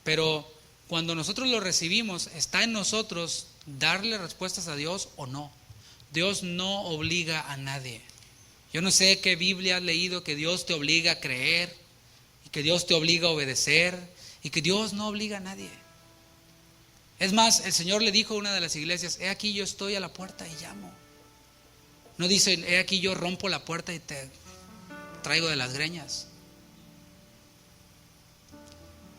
pero cuando nosotros lo recibimos, está en nosotros darle respuestas a Dios o no. Dios no obliga a nadie. Yo no sé qué Biblia has leído que Dios te obliga a creer y que Dios te obliga a obedecer y que Dios no obliga a nadie. Es más, el Señor le dijo a una de las iglesias: he aquí yo estoy a la puerta y llamo. No dice: he aquí yo rompo la puerta y te traigo de las greñas.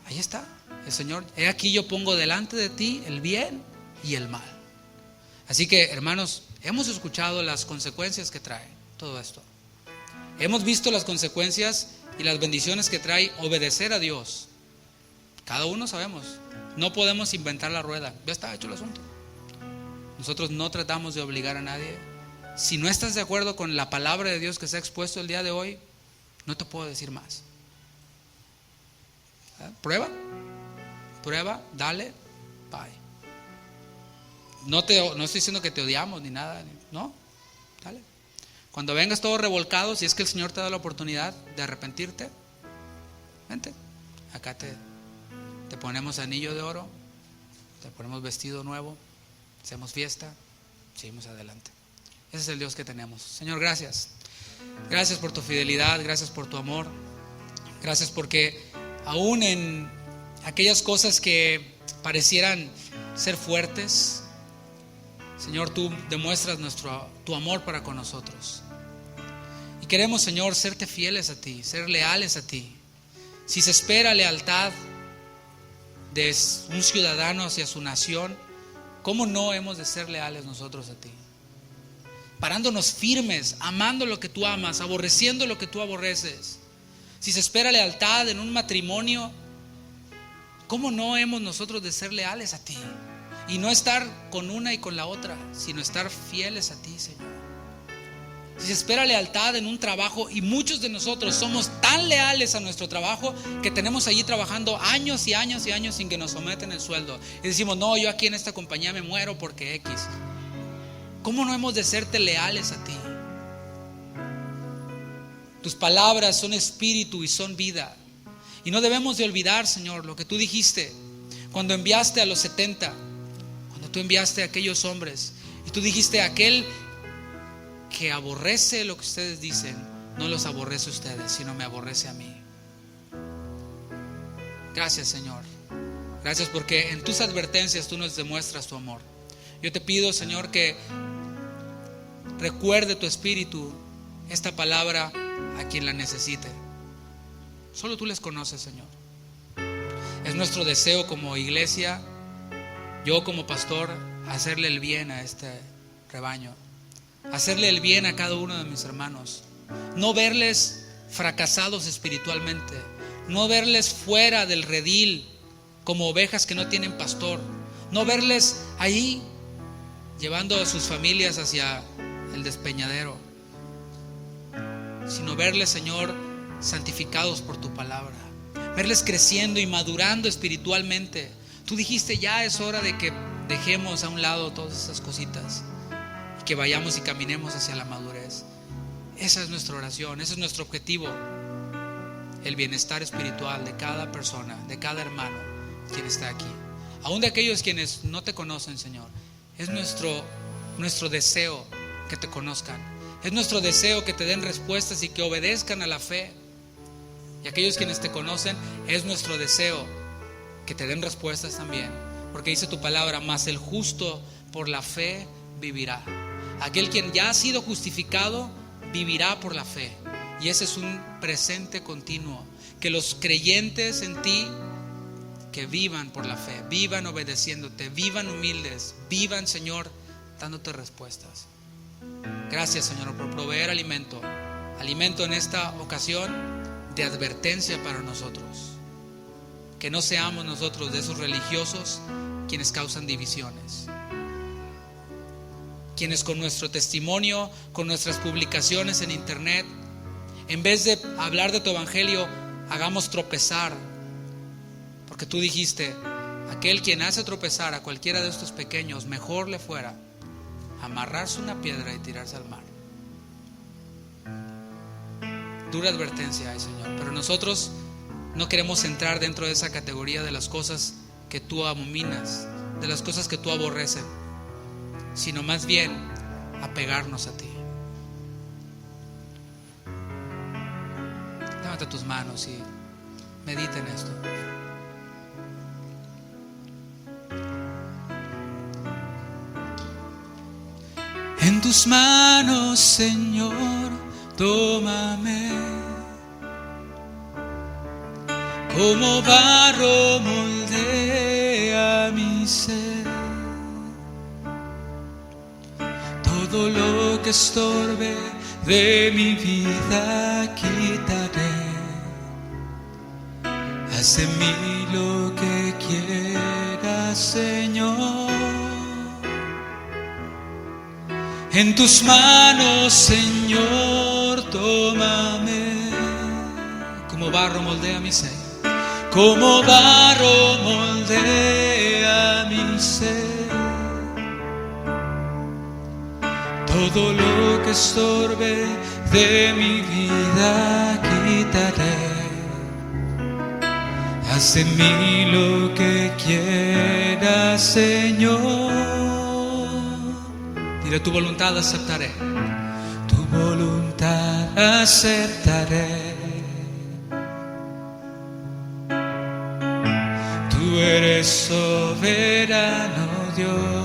Ahí está el Señor: he aquí yo pongo delante de ti el bien y el mal. Así que, hermanos, hemos escuchado las consecuencias que trae todo esto. Hemos visto las consecuencias y las bendiciones que trae obedecer a Dios. Cada uno sabemos, no podemos inventar la rueda, ya está hecho el asunto. Nosotros no tratamos de obligar a nadie. Si no estás de acuerdo con la palabra de Dios que se ha expuesto el día de hoy, no te puedo decir más. Prueba, dale, bye. No estoy diciendo que te odiamos ni nada, no, dale. Cuando vengas todo revolcado, si es que el Señor te da la oportunidad de arrepentirte, vente, acá te ponemos anillo de oro, te ponemos vestido nuevo, hacemos fiesta, seguimos adelante. Ese es el Dios que tenemos. Señor, gracias. Gracias por tu fidelidad, gracias por tu amor. Gracias porque aún en aquellas cosas que parecieran ser fuertes, Señor, tú demuestras tu amor para con nosotros. Y queremos, Señor, serte fieles a ti, ser leales a ti. Si se espera lealtad de un ciudadano hacia su nación, ¿cómo no hemos de ser leales nosotros a ti? Parándonos firmes, amando lo que tú amas, aborreciendo lo que tú aborreces. Si se espera lealtad en un matrimonio, ¿cómo no hemos nosotros de ser leales a ti? Y no estar con una y con la otra, sino estar fieles a ti, Señor. Si se espera lealtad en un trabajo, y muchos de nosotros somos tan leales a nuestro trabajo que tenemos allí trabajando años y años y años sin que nos someten el sueldo, y decimos, no, yo aquí en esta compañía me muero porque X. ¿Cómo no hemos de serte leales a ti? Tus palabras son espíritu y son vida. Y no debemos de olvidar, Señor, lo que tú dijiste cuando enviaste a los 70, cuando tú enviaste a aquellos hombres, y tú dijiste, aquel que aborrece lo que ustedes dicen, no los aborrece a ustedes, sino me aborrece a mí. Gracias, Señor. Gracias porque en tus advertencias tú nos demuestras tu amor. Yo te pido, Señor, que recuerde tu espíritu esta palabra a quien la necesite. Solo tú les conoces, Señor. Es nuestro deseo como iglesia, yo como pastor, hacerle el bien a este rebaño, hacerle el bien a cada uno de mis hermanos, no verles fracasados espiritualmente, no verles fuera del redil como ovejas que no tienen pastor, no verles ahí llevando a sus familias hacia el despeñadero, sino verles, Señor, santificados por tu palabra, verles creciendo y madurando espiritualmente. Tú dijiste, ya es hora de que dejemos a un lado todas esas cositas y que vayamos y caminemos hacia la madurez. Esa es nuestra oración, ese es nuestro objetivo, el bienestar espiritual de cada persona, de cada hermano quien está aquí, aún de aquellos quienes no te conocen, Señor. Es nuestro deseo que te conozcan, es nuestro deseo que te den respuestas y que obedezcan a la fe. Y aquellos quienes te conocen, es nuestro deseo que te den respuestas también, porque dice tu palabra, mas el justo por la fe vivirá. Aquel quien ya ha sido justificado vivirá por la fe, y ese es un presente continuo, que los creyentes en ti que vivan por la fe, vivan obedeciéndote, vivan humildes, vivan, Señor, dándote respuestas. Gracias, Señor, por proveer alimento en esta ocasión de advertencia para nosotros. Que no seamos nosotros de esos religiosos quienes causan divisiones, quienes con nuestro testimonio, con nuestras publicaciones en internet, en vez de hablar de tu evangelio, hagamos tropezar. Porque tú dijiste, aquel quien hace tropezar a cualquiera de estos pequeños, mejor le fuera amarrarse una piedra y tirarse al mar. Dura advertencia hay, Señor, pero nosotros no queremos entrar dentro de esa categoría de las cosas que tú abominas, de las cosas que tú aborreces, sino más bien apegarnos a ti. Levanta tus manos y medita en esto. En tus manos, Señor, tómame, como barro moldea mi ser. Todo lo que estorbe de mi vida quitaré. Haz de mí lo que quieras, Señor. En tus manos, Señor, tómame. Como barro moldea mi ser. Como barro moldea mi ser. Todo lo que estorbe de mi vida quitaré. Haz de mí lo que quieras, Señor. Dile, tu voluntad aceptaré. Tu voluntad aceptaré. Tú eres soberano, Dios.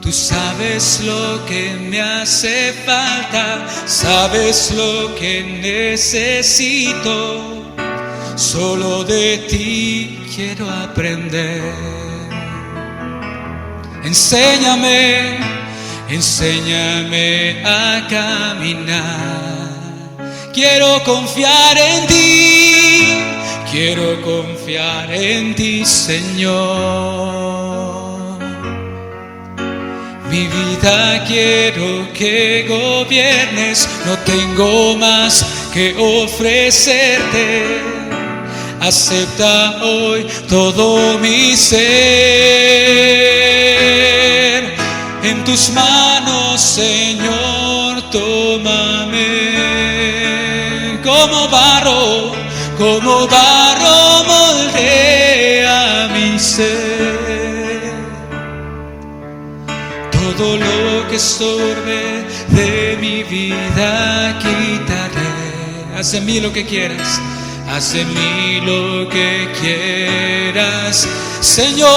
Tú sabes lo que me hace falta, sabes lo que necesito. Solo de ti quiero aprender. Enséñame, enséñame a caminar. Quiero confiar en ti, quiero confiar en ti, Señor. Mi vida quiero que gobiernes, no tengo más que ofrecerte. Acepta hoy todo mi ser. En tus manos, Señor, tómame. Como barro moldea mi ser. Todo lo que estorbe de mi vida quitaré. Haz en mí lo que quieras. Haz en mí lo que quieras, Señor.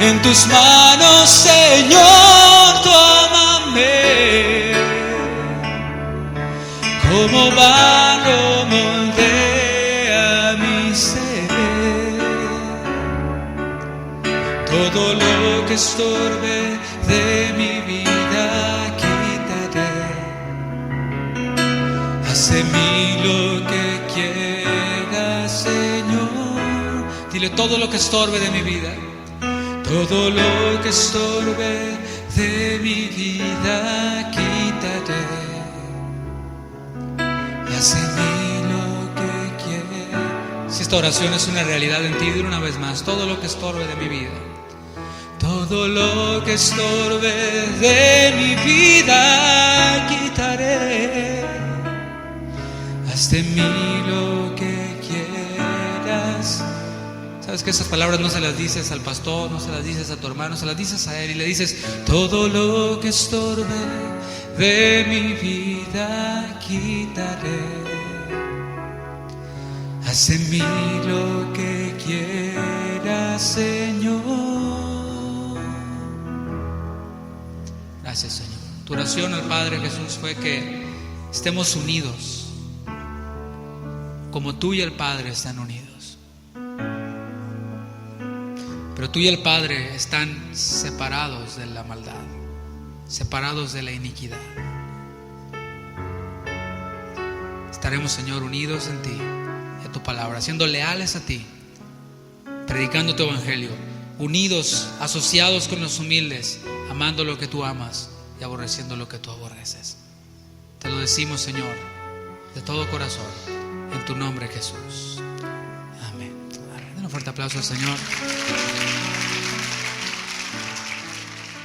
En tus manos, Señor, tómame. Como barro moldea mi ser. Todo lo que estorbe de mi vida quitaré. Haz de mí lo que quieras, Señor. Dile, todo lo que estorbe de mi vida. Todo lo que estorbe de mi vida quitaré. Haz de mí lo que quieras. Si esta oración es una realidad en ti, dile una vez más, todo lo que estorbe de mi vida. Todo lo que estorbe de mi vida quitaré. Haz de mí lo que quieras. Sabes que esas palabras no se las dices al pastor, no se las dices a tu hermano, se las dices a él y le dices, todo lo que estorbe de mi vida quitaré. Haz de mí lo que quieras, Señor. Gracias, Señor. Tu oración al Padre Jesús fue que estemos unidos, como tú y el Padre están unidos. Pero tú y el Padre están separados de la maldad, separados de la iniquidad. Estaremos, Señor, unidos en ti, en tu palabra, siendo leales a ti, predicando tu evangelio, unidos, asociados con los humildes, amando lo que tú amas y aborreciendo lo que tú aborreces. Te lo decimos, Señor, de todo corazón, en tu nombre, Jesús. Amén. Den un fuerte aplauso al Señor.